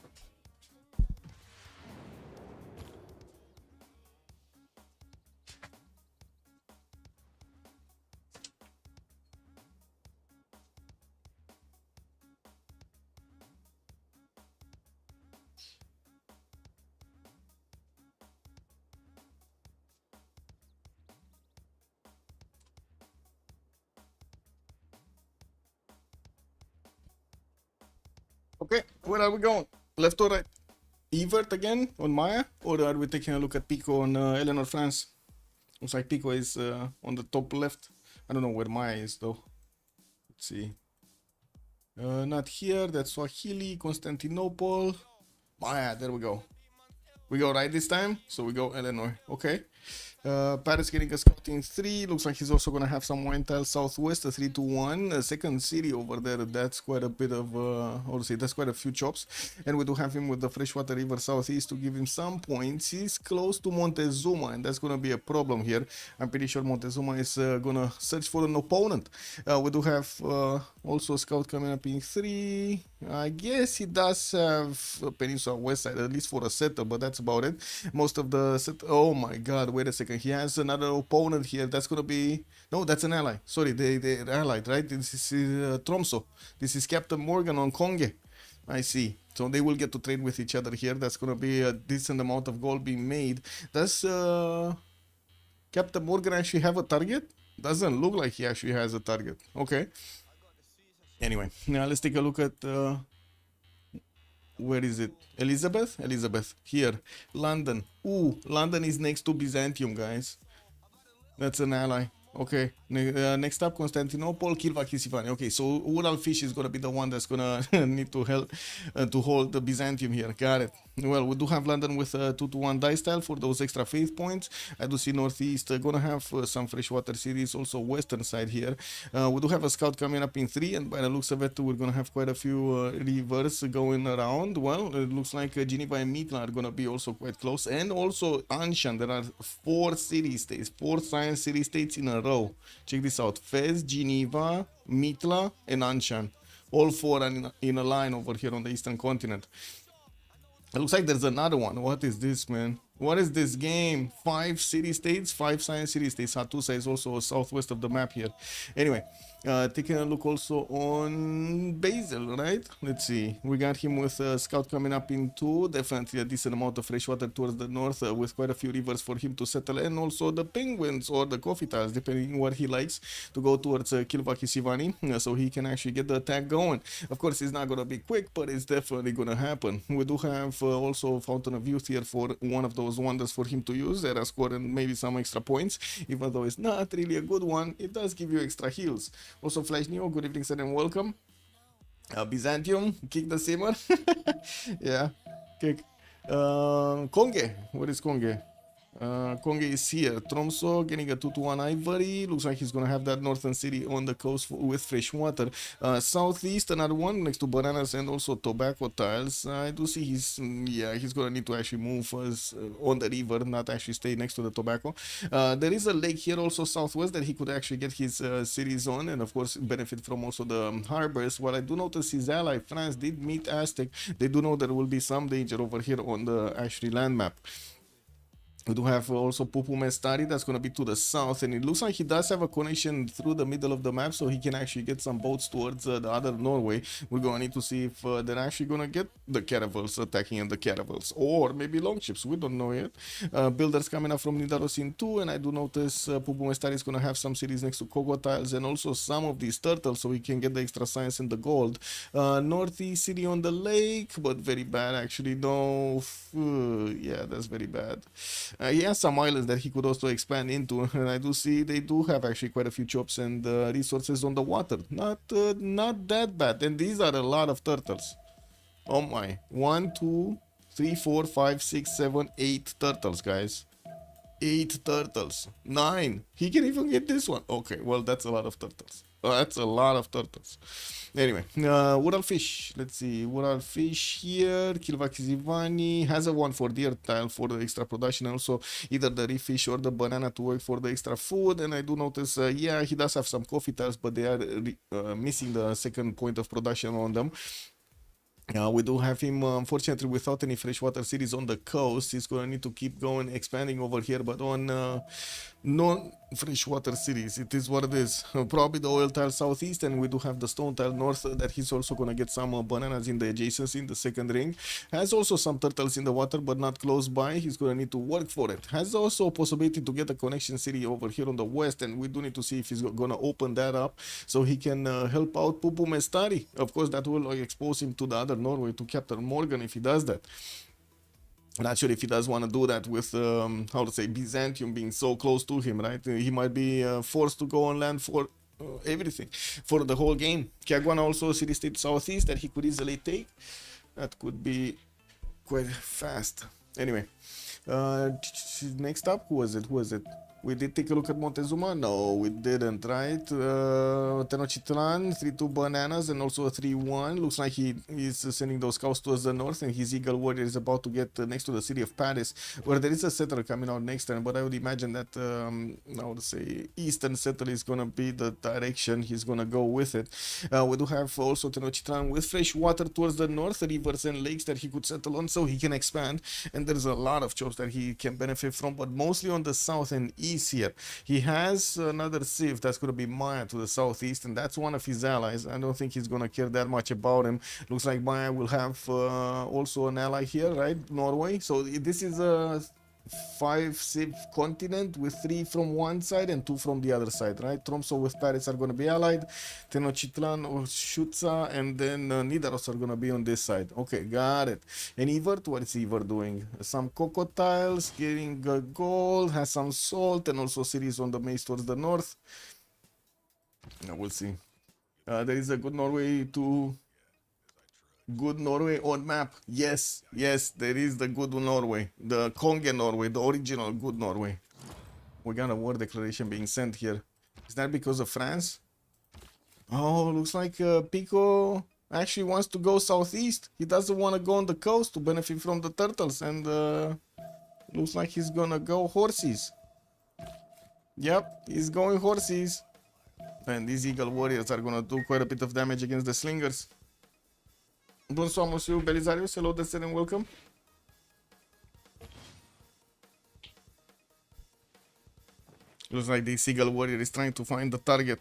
Okay, where are we going? Left or right? Evert again on Maya? Or are we taking a look at Pico on Eleanor France? Looks like Pico is on the top left. I don't know where Maya is though. Let's see. Not here, that's Swahili, Constantinople. Maya, there we go. We go right this time, so we go Eleanor. Okay. Paris getting a scouting 3. Looks like he's also going to have some wine tile southwest, a 3-2-1. A second city over there. That's quite a bit of, that's quite a few chops. And we do have him with the freshwater river southeast to give him some points. He's close to Montezuma, and that's going to be a problem here. I'm pretty sure Montezuma is going to search for an opponent. We do have also a scout coming up in 3. I guess he does have a Peninsula West Side, at least for a setter, but that's about it. Most of the set. Oh my god, wait a second. He has another opponent here. That's gonna be. No, that's an ally. Sorry, they're allied, right? This is Tromso. This is Captain Morgan on Konge. I see. So they will get to trade with each other here. That's gonna be a decent amount of gold being made. Does Captain Morgan actually have a target? Doesn't look like he actually has a target. Okay. Anyway, now let's take a look at where is it? Elizabeth? Elizabeth. Here. London. Ooh, London is next to Byzantium, guys. That's an ally. Okay. Next up, Constantinople, Kilva-Kisivani. Okay, so Uralfish is gonna be the one that's gonna need to help to hold the Byzantium here. Got it. Well, we do have London with a 2-1 dice style for those extra faith points. I do see Northeast gonna have some freshwater cities, also western side here. We do have a scout coming up in 3, and by the looks of it, we're gonna have quite a few rivers going around. Well, it looks like Geneva and Mitla are gonna be also quite close, and also Anshan. There are 4 city-states, 4 science city-states in a row. Check this out. Fez, Geneva, Mitla, and Anshan. All 4 are in a line over here on the eastern continent. It looks like there's another one. What is this, man? What is this game? 5 city-states, 5 science city-states. Hattusa is also southwest of the map here. Anyway, taking a look also on Basil, right? Let's see. We got him with a scout coming up in 2. Definitely a decent amount of freshwater towards the north with quite a few rivers for him to settle. And also the penguins or the coffee tiles, depending what he likes, to go towards Kilva-Kisivani, so he can actually get the attack going. Of course, it's not going to be quick, but it's definitely going to happen. We do have also Fountain of Youth here for one of those wonders for him to use. There are score and maybe some extra points. Even though it's not really a good one, it does give you extra heals. Also, Flash Neo, good evening, sir, and welcome. Byzantium, kick the simmer. Yeah, kick. Konge, what is Konge? Konge is here. Tromso getting a 2-1 Ivory. Looks like he's gonna have that northern city on the coast with fresh water. Southeast, another one next to bananas and also tobacco tiles. I do see he's gonna need to actually move on the river, not actually stay next to the tobacco. There is a lake here also southwest that he could actually get his cities on, and of course benefit from also the harbors. What I do notice his ally France did meet Aztec. They do know there will be some danger over here on the actually land map. We do have also PoPouler that's going to be to the south, and it looks like he does have a connection through the middle of the map, so he can actually get some boats towards the other Norway. We're going to need to see if they're actually going to get the caravels attacking in the caravels, or maybe longships. We don't know yet. Builders coming up from Nidaros in 2, and I do notice PoPouler is going to have some cities next to Kogo tiles and also some of these turtles, so he can get the extra science and the gold. Northeast city on the lake, but very bad actually. No, yeah, that's very bad. He has some islands that he could also expand into, and I do see they do have actually quite a few shops and resources on the water. Not that bad. And these are a lot of turtles. Oh my. 1, 2, 3, 4, 5, 6, 7, 8 turtles, guys. 8 turtles. 9. He can even get this one. Okay, well, that's a lot of turtles. That's a lot of turtles. Anyway, Ural fish. Let's see. Ural fish here. Kilvakizivani has a 1 for deer tile for the extra production. Also, either the reef fish or the banana to work for the extra food. And I do notice, yeah, he does have some coffee tiles, but they are missing the second point of production on them. We do have him, unfortunately, without any freshwater cities on the coast. He's going to need to keep going, expanding over here, but on non-freshwater cities. It is what it is. Probably the oil tile southeast, and we do have the stone tile north that he's also going to get some bananas in the adjacency in the second ring. Has also some turtles in the water, but not close by. He's going to need to work for it. Has also a possibility to get a connection city over here on the west, and we do need to see if he's going to open that up so he can help out PoPouler. Of course, that will expose him to the other Norway, to Captain Morgan, if he does that. Not sure if he does want to do that with, how to say, Byzantium being so close to him, right? He might be forced to go on land for everything, for the whole game. Kiaguana also city-state southeast that he could easily take. That could be quite fast. Anyway, next up, who was it? We did take a look at Montezuma? No, we didn't, right? Tenochtitlan, 3-2 bananas, and also a 3-1. Looks like he is sending those cows towards the north, and his Eagle Warrior is about to get next to the city of Paris, where there is a settler coming out next turn, but I would imagine that, I would say, eastern settler is going to be the direction he's going to go with it. We do have also Tenochtitlan with fresh water towards the north, rivers and lakes that he could settle on, so he can expand, and there's a lot of jobs that he can benefit from, but mostly on the south and east here. He has another Civ that's going to be Maya to the southeast, and that's one of his allies. I don't think he's going to care that much about him. Looks like Maya will have also an ally here, right? Norway. So this is a 5 Civ continent with 3 from one side and 2 from the other side, right? Tromso with Paris are going to be allied, Tenochtitlan or Shutza, and then Nidaros are going to be on this side. Okay, got it. And Evert, what is Evert doing? Some cocoa tiles, getting gold, has some salt, and also cities on the maze towards the north. We'll see. There is a good Norway on map. Yes, there is the good Norway, the Konge Norway, the original good Norway. We got a war declaration being sent here. Is that because of France? Oh, looks like Pico actually wants to go southeast. He doesn't want to go on the coast to benefit from the turtles, and looks like he's gonna go horses. Yep, he's going horses. And these Eagle Warriors are gonna do quite a bit of damage against the slingers. Bonsoir, Monsieur Belisarius. Hello, Destin, and welcome. Looks like the Eagle Warrior is trying to find the target.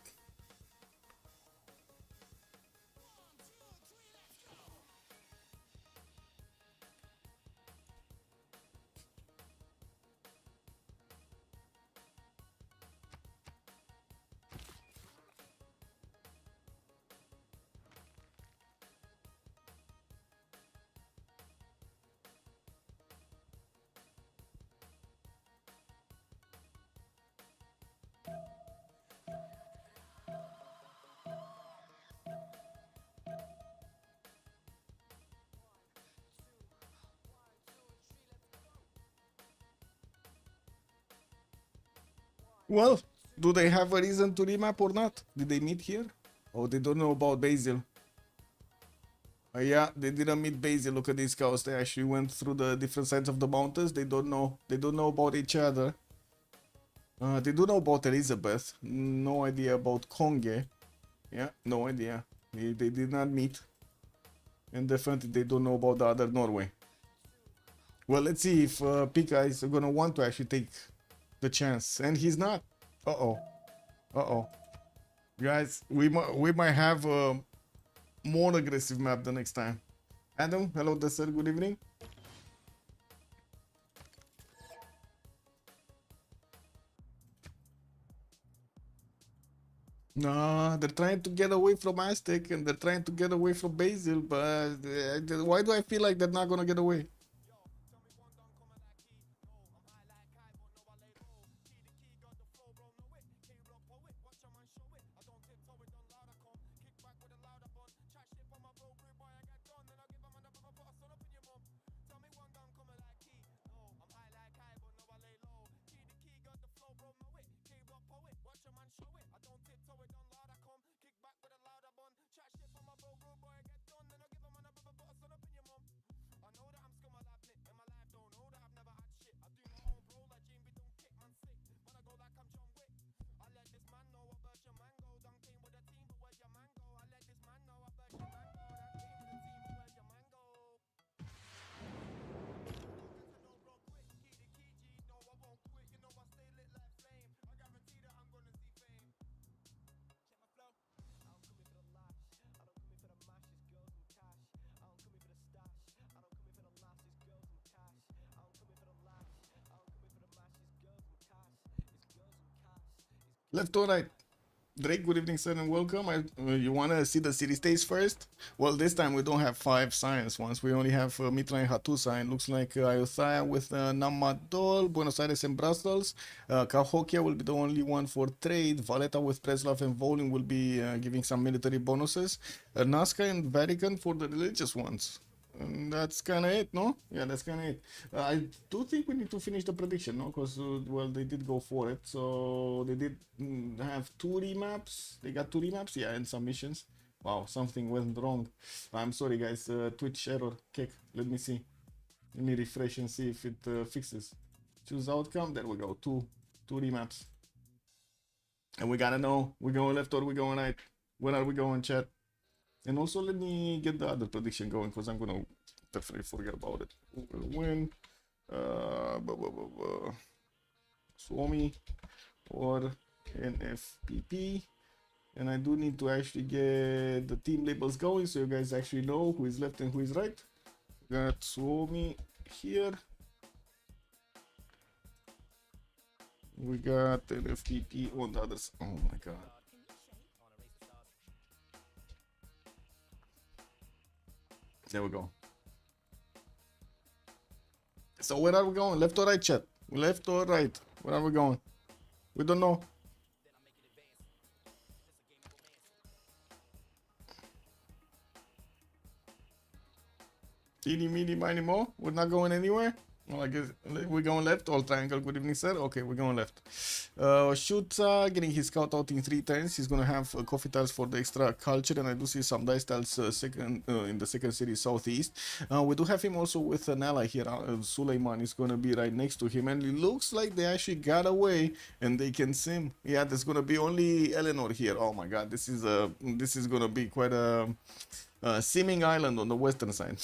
Well, do they have a reason to remap or not? Did they meet here? Oh, they don't know about Basil. Yeah, they didn't meet Basil. Look at these cows. They actually went through the different sides of the mountains. They don't know. They don't know about each other. They do know about Elizabeth. No idea about Konge. Yeah, no idea. They did not meet. And definitely they don't know about the other Norway. Well, let's see if Pika is gonna want to actually take the chance. And he's not. Uh-oh. Uh-oh. Guys, we might have a more aggressive map the next time. Adam, hello, Desert, good evening. No, they're trying to get away from Aztec and they're trying to get away from Basil, but why do I feel like they're not gonna get away? Left or right? Drake, good evening, sir, and welcome. You want to see the city states first? Well, this time we don't have 5 science ones. We only have Mitra and Hatusa. It looks like Ayutthaya with Namadol, Buenos Aires and Brussels. Cahokia will be the only one for trade. Valletta with Preslav and Volin will be giving some military bonuses. Nazca and Vatican for the religious ones. And that's kind of it, no? Yeah, that's kind of it. I do think we need to finish the prediction, no? Because, well, they did go for it. So they did have 2 remaps. They got 2 remaps, yeah, and some missions. Wow, something went wrong. I'm sorry, guys. Twitch error. Kick. Let me see. Let me refresh and see if it fixes. Choose outcome. There we go. Two remaps. And we gotta know. We're going left or we're going right. Where are we going, chat? And also let me get the other prediction going because I'm gonna definitely forget about it. Who will win? Suomi or NFPP. And I do need to actually get the team labels going so you guys actually know who is left and who is right. We got Suomi here. We got NFPP on the others. Oh my god. There we go. So where are we going? Left or right, chat? Left or right? Where are we going? We don't know. Teeny, meeny, miny, mo. We're not going anywhere. Well, I guess we're going left. All triangle. Good evening, sir. Okay, we're going left. Shuta getting his scout out in 3 turns. He's gonna have coffee tiles for the extra culture, and I do see some dice tiles in the second city southeast. We do have him also with an ally here. Suleiman is gonna be right next to him, and it looks like they actually got away and they can sim. Yeah, there's gonna be only Eleanor here. Oh my God, this is gonna be quite a Seeming Island on the western side.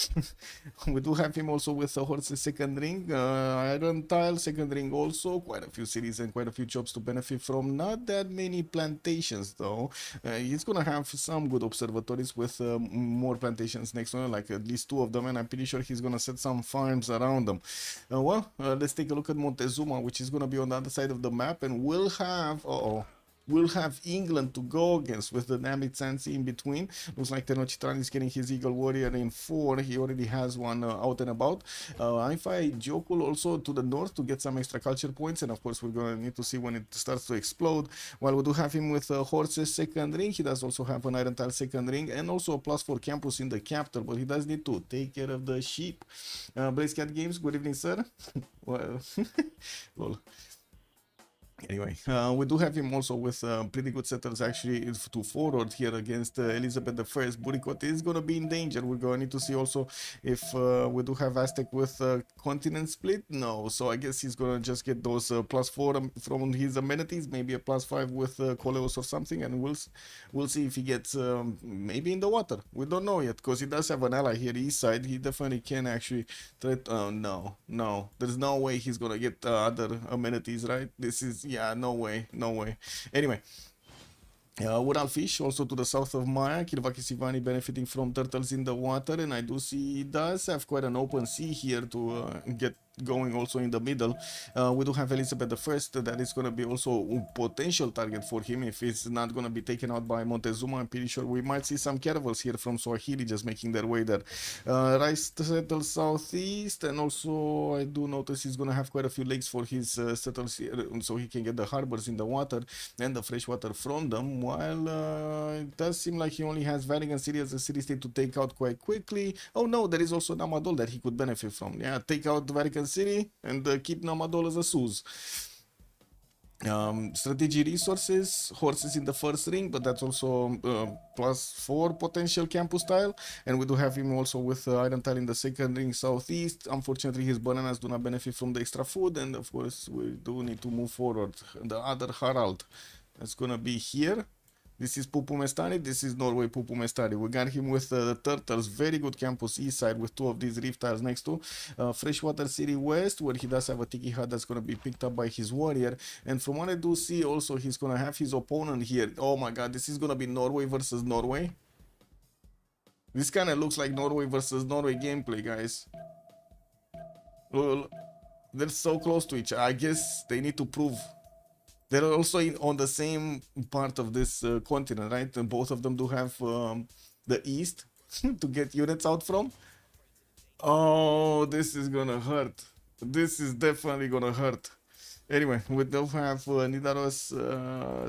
We do have him also with the horse's second ring, iron tile, second ring also, quite a few cities and quite a few jobs to benefit from. Not that many plantations though. He's gonna have some good observatories with more plantations next one, like at least 2 of them, and I'm pretty sure he's gonna set some farms around them. Let's take a look at Montezuma, which is gonna be on the other side of the map, and we'll have we'll have England to go against with the Namit Sansi in between. Looks like Tenochtitlan is getting his Eagle Warrior in 4. He already has one out and about. Ifai Jokul also to the north to get some extra culture points, and of course we're gonna need to see when it starts to explode. While we do have him with horses second ring, he does also have an iron tile second ring and also a +4 campus in the capital, but he does need to take care of the sheep. Blaze Cat Games, good evening, sir. Well, lol. Anyway, we do have him also with pretty good settles actually to forward here against Elizabeth the First. Burikot is going to be in danger. We're going to need to see also if we do have Aztec with continent split. No, so I guess he's going to just get those +4 from his amenities, maybe a +5 with Coleos or something, and we'll see if he gets maybe in the water. We don't know yet because he does have an ally here east side. He definitely can actually threat. No, there's no way he's going to get other amenities, right? This is, yeah, no way. Anyway, Ural Fish also to the south of Maya. Kirvakis Ivani benefiting from turtles in the water, and I do see he does have quite an open sea here to get going also in the middle. We do have Elizabeth the First. That is going to be also a potential target for him if it's not going to be taken out by Montezuma. I'm pretty sure we might see some caravels here from Swahili just making their way there. Rice settles southeast, and also I do notice he's going to have quite a few lakes for his settles here, so he can get the harbors in the water and the fresh water from them, while it does seem like he only has Vatican City as a city-state to take out quite quickly. Oh no, there is also Namadol that he could benefit from. Yeah, take out Vatican City and keep Namadol as a Suz. Strategy resources, horses in the first ring, but that's also +4 potential campus tile, and we do have him also with iron tile in the second ring southeast. Unfortunately, his bananas do not benefit from the extra food, and of course we do need to move forward. The other Harald that's gonna be here. This is Pupumestari, this is Norway Pupumestari. We got him with the turtles, very good campus east side with 2 of these reef tiles next to. Freshwater City west, where he does have a tiki hut that's going to be picked up by his warrior. And from what I do see also, he's going to have his opponent here. Oh my god, this is going to be Norway versus Norway. This kind of looks like Norway versus Norway gameplay, guys. Well, they're so close to each other. I guess they need to prove. They're also on the same part of this continent, right? And both of them do have the east to get units out from. Oh, this is gonna hurt. This is definitely gonna hurt. Anyway, we do have Nidaros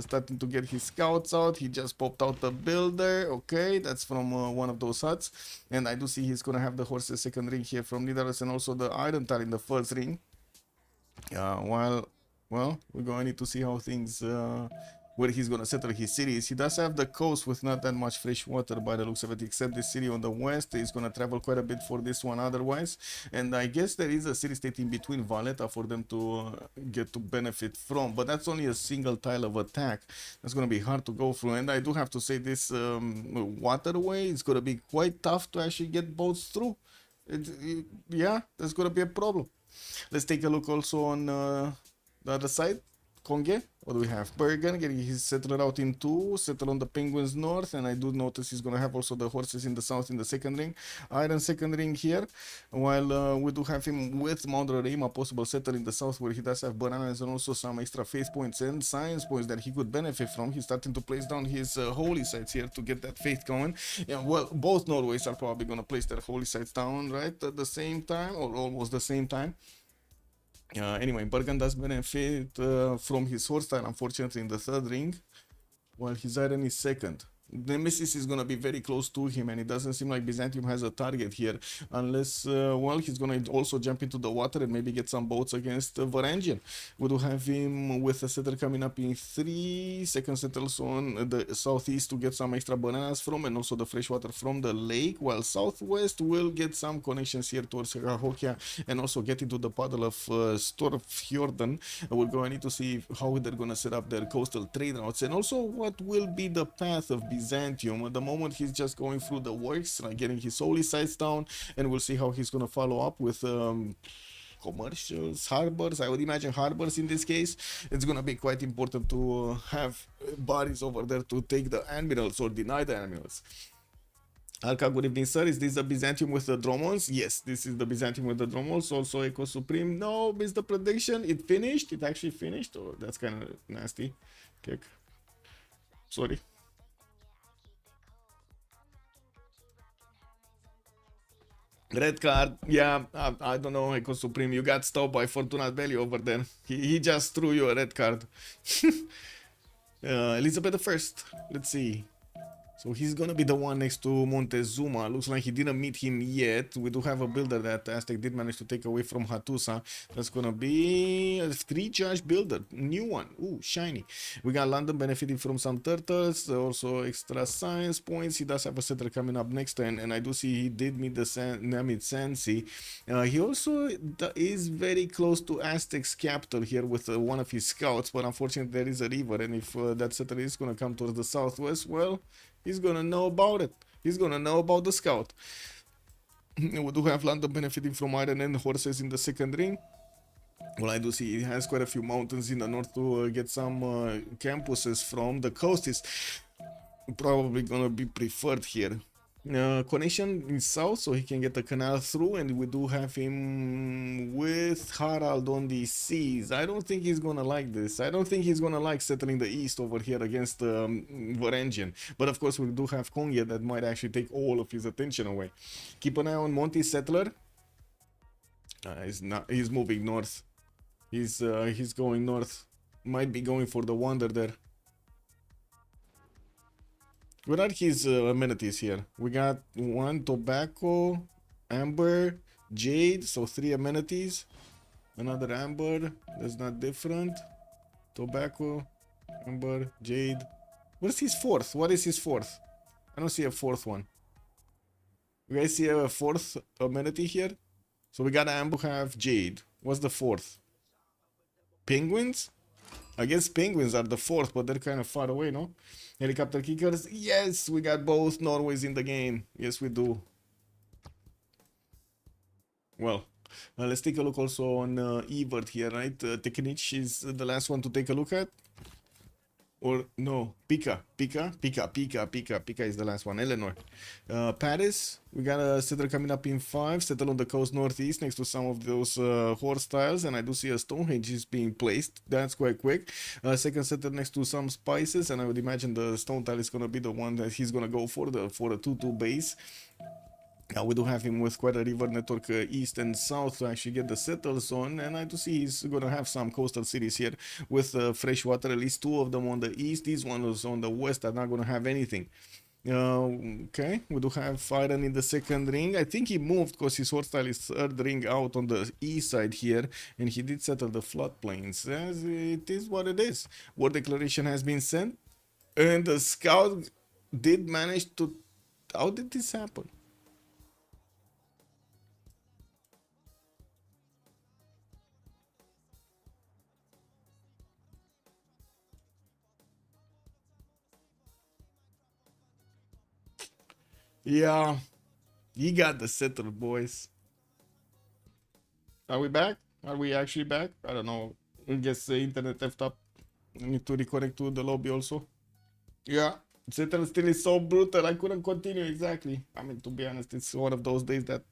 starting to get his scouts out. He just popped out the builder. Okay, that's from one of those huts. And I do see he's gonna have the horses second ring here from Nidaros and also the iron tile in the first ring. Well, we're going to need to see how things, where he's going to settle his cities. He does have the coast with not that much fresh water by the looks of it, except the city on the west. He's going to travel quite a bit for this one otherwise. And I guess there is a city-state in between Valletta for them to get to benefit from. But that's only a single tile of attack. That's going to be hard to go through. And I do have to say this waterway is going to be quite tough to actually get boats through. Yeah, that's going to be a problem. Let's take a look also on the other side. Konge, what do we have? Bergen getting his settler out in 2, settle on the Penguins north, and I do notice he's gonna have also the horses in the south in the second ring. Iron second ring here, while we do have him with Mount Rarima, possible settler in the south where he does have bananas and also some extra faith points and science points that he could benefit from. He's starting to place down his holy sites here to get that faith going. Yeah, well, both Norways are probably gonna place their holy sites down right at the same time or almost the same time. Anyway, Bergen does benefit from his horse tile, unfortunately, in the third ring, while his iron is second. Nemesis is going to be very close to him, and it doesn't seem like Byzantium has a target here, unless, well, he's going to also jump into the water and maybe get some boats against Varangian. We do have him with a settler coming up in 3, second settles on the southeast to get some extra bananas from, and also the fresh water from the lake, while southwest will get some connections here towards Cahokia and also get into the puddle of Storfjorden. We're going to need to see how they're going to set up their coastal trade routes, and also what will be the path of Byzantium. At the moment, he's just going through the works, like getting his holy sites down, and we'll see how he's going to follow up with commercials, harbors. I would imagine harbors in this case. It's going to be quite important to have bodies over there to take the admirals or deny the admirals. Alka, good evening, sir. Is this the Byzantium with the Dromons? Yes, this is the Byzantium with the Dromons. Also, Echo Supreme. No, missed the prediction. It finished. It actually finished. Oh, that's kind of nasty. Kick. Sorry. Red card, yeah, I don't know, Echo Supreme, you got stopped by Fortunat Belli over there. He just threw you a red card. Elizabeth the First, let's see. So he's gonna be the one next to Montezuma. Looks like he didn't meet him yet. We do have a builder that Aztec did manage to take away from Hatusa. That's gonna be a 3-charge builder. New one. Ooh, shiny. We got London benefiting from some turtles. Also extra science points. He does have a settler coming up next turn. And I do see he did meet the Namid Sensi. He also is very close to Aztec's capital here with one of his scouts. But unfortunately there is a river. And if that settler is gonna come towards the southwest, well, he's gonna know about it. He's gonna know about the scout. We do have London benefiting from iron and horses in the second ring. Well, I do see he has quite a few mountains in the north to get some campuses from. The coast is probably gonna be preferred here. Connection in south, so he can get the canal through, and we do have him with Harald on the seas. I don't think he's gonna like this. I don't think he's gonna like settling the east over here against Varangian. But of course, we do have Konya that might actually take all of his attention away. Keep an eye on Monty's settler. He's moving north. He's going north. Might be going for the wonder there. What are his amenities here? We got 1 tobacco, amber, jade, so 3 amenities. Another amber, that's not different. Tobacco, amber, jade. What is his fourth? What is his fourth? I don't see a fourth one. You guys see a fourth amenity here? So we got amber, have jade. What's the fourth? Penguins? I guess penguins are the fourth, but they're kind of far away, no? Helicopter kickers. Yes, we got both Norways in the game. Yes, we do. Well, let's take a look also on Evert here, right? Technich is the last one to take a look at. Or no, Pika is the last one. Eleanor. Paris, we got a settler coming up in 5, settle on the coast northeast next to some of those horse tiles, and I do see a Stonehenge is being placed. That's quite quick. Second settler next to some spices, and I would imagine the stone tile is gonna be the one that he's gonna go for the 2-2 base. Now we do have him with quite a river network east and south to actually get the settles on, and I do see he's gonna have some coastal cities here with fresh water, at least 2 of them on the east. These ones on the west are not gonna have anything. Okay, we do have iron in the second ring. I think he moved because his horse style is third ring out on the east side here, and he did settle the floodplains. As it is what it is. War declaration has been sent, and the scout did manage to. How did this happen? Yeah, he got the settler, boys. Are we back? Are we actually back? I don't know. I guess the internet left up. I need to reconnect to the lobby also. Yeah, settler still is so brutal. I couldn't continue exactly. I mean, to be honest, it's one of those days that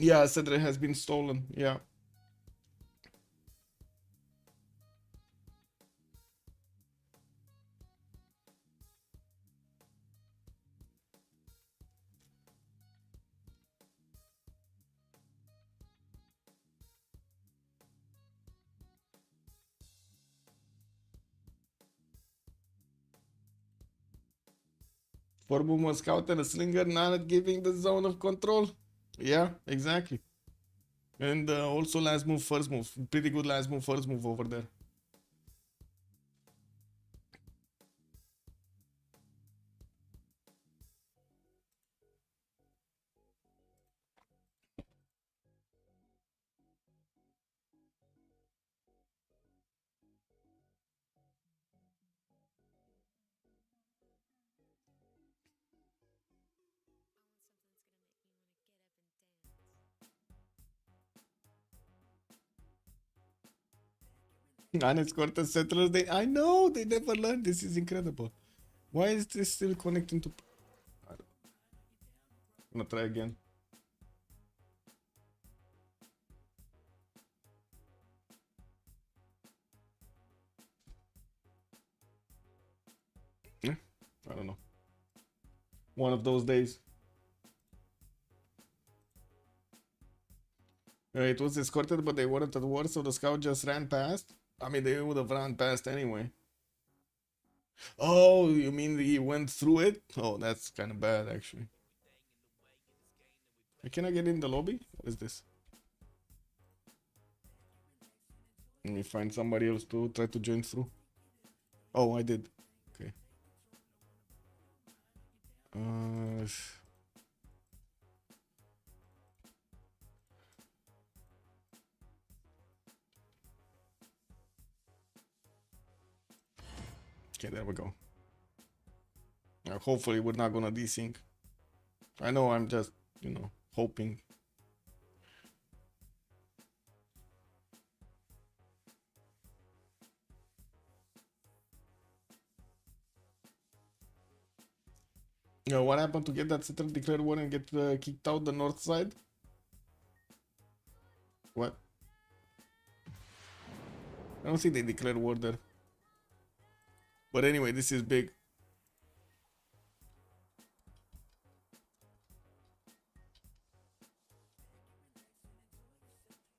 yeah, settler has been stolen. Yeah. Form was scout and a slinger, not giving the zone of control. Yeah, exactly. And also last move, first move. Pretty good last move, first move over there. Unescorted settlers, I know, they never learned. This is incredible. Why is this still connecting to... I'm gonna try again. Yeah, I don't know. One of those days. It was escorted, but they weren't at war, so the scout just ran past. I mean, they would have run past anyway. Oh, you mean he went through it? Oh, that's kind of bad, actually. Can I get in the lobby? What is this? Let me find somebody else to try to join through. Oh, I did. Okay. Okay, there we go. Hopefully we're not gonna desync. I know, I'm just, you know, hoping. What happened to get that settled, declare war and get kicked out the north side? What? I don't think they declared war there. But anyway, this is big.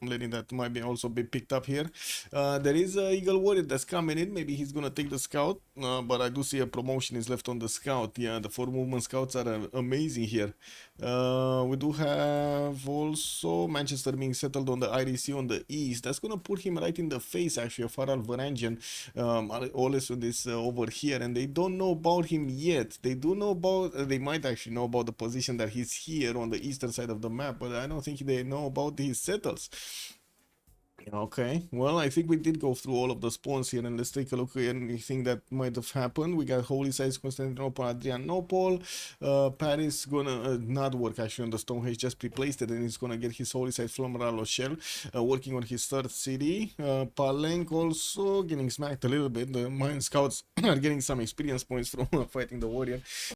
I'm letting that might be also be picked up here. There is a Eagle Warrior that's coming in. Maybe he's gonna take the scout, but I do see a promotion is left on the scout. Yeah, the 4 movement scouts are amazing here. We do have also Manchester being settled on the IDC on the east. That's gonna put him right in the face actually of Harald Varangian. Oleson is over here, and they don't know about him yet. They do know about. They might actually know about the position that he's here on the eastern side of the map, but I don't think they know about his settles. Okay, well, I think we did go through all of the spawns here, and let's take a look at anything that might have happened. We got Holy Sites, Constantinople, Adrianople. Paris gonna not work actually on the Stonehenge, just replaced it, and he's gonna get his Holy Site from La Rochelle, working on his third city. Palenque also getting smacked a little bit. The Mine Scouts are getting some experience points from fighting the warrior.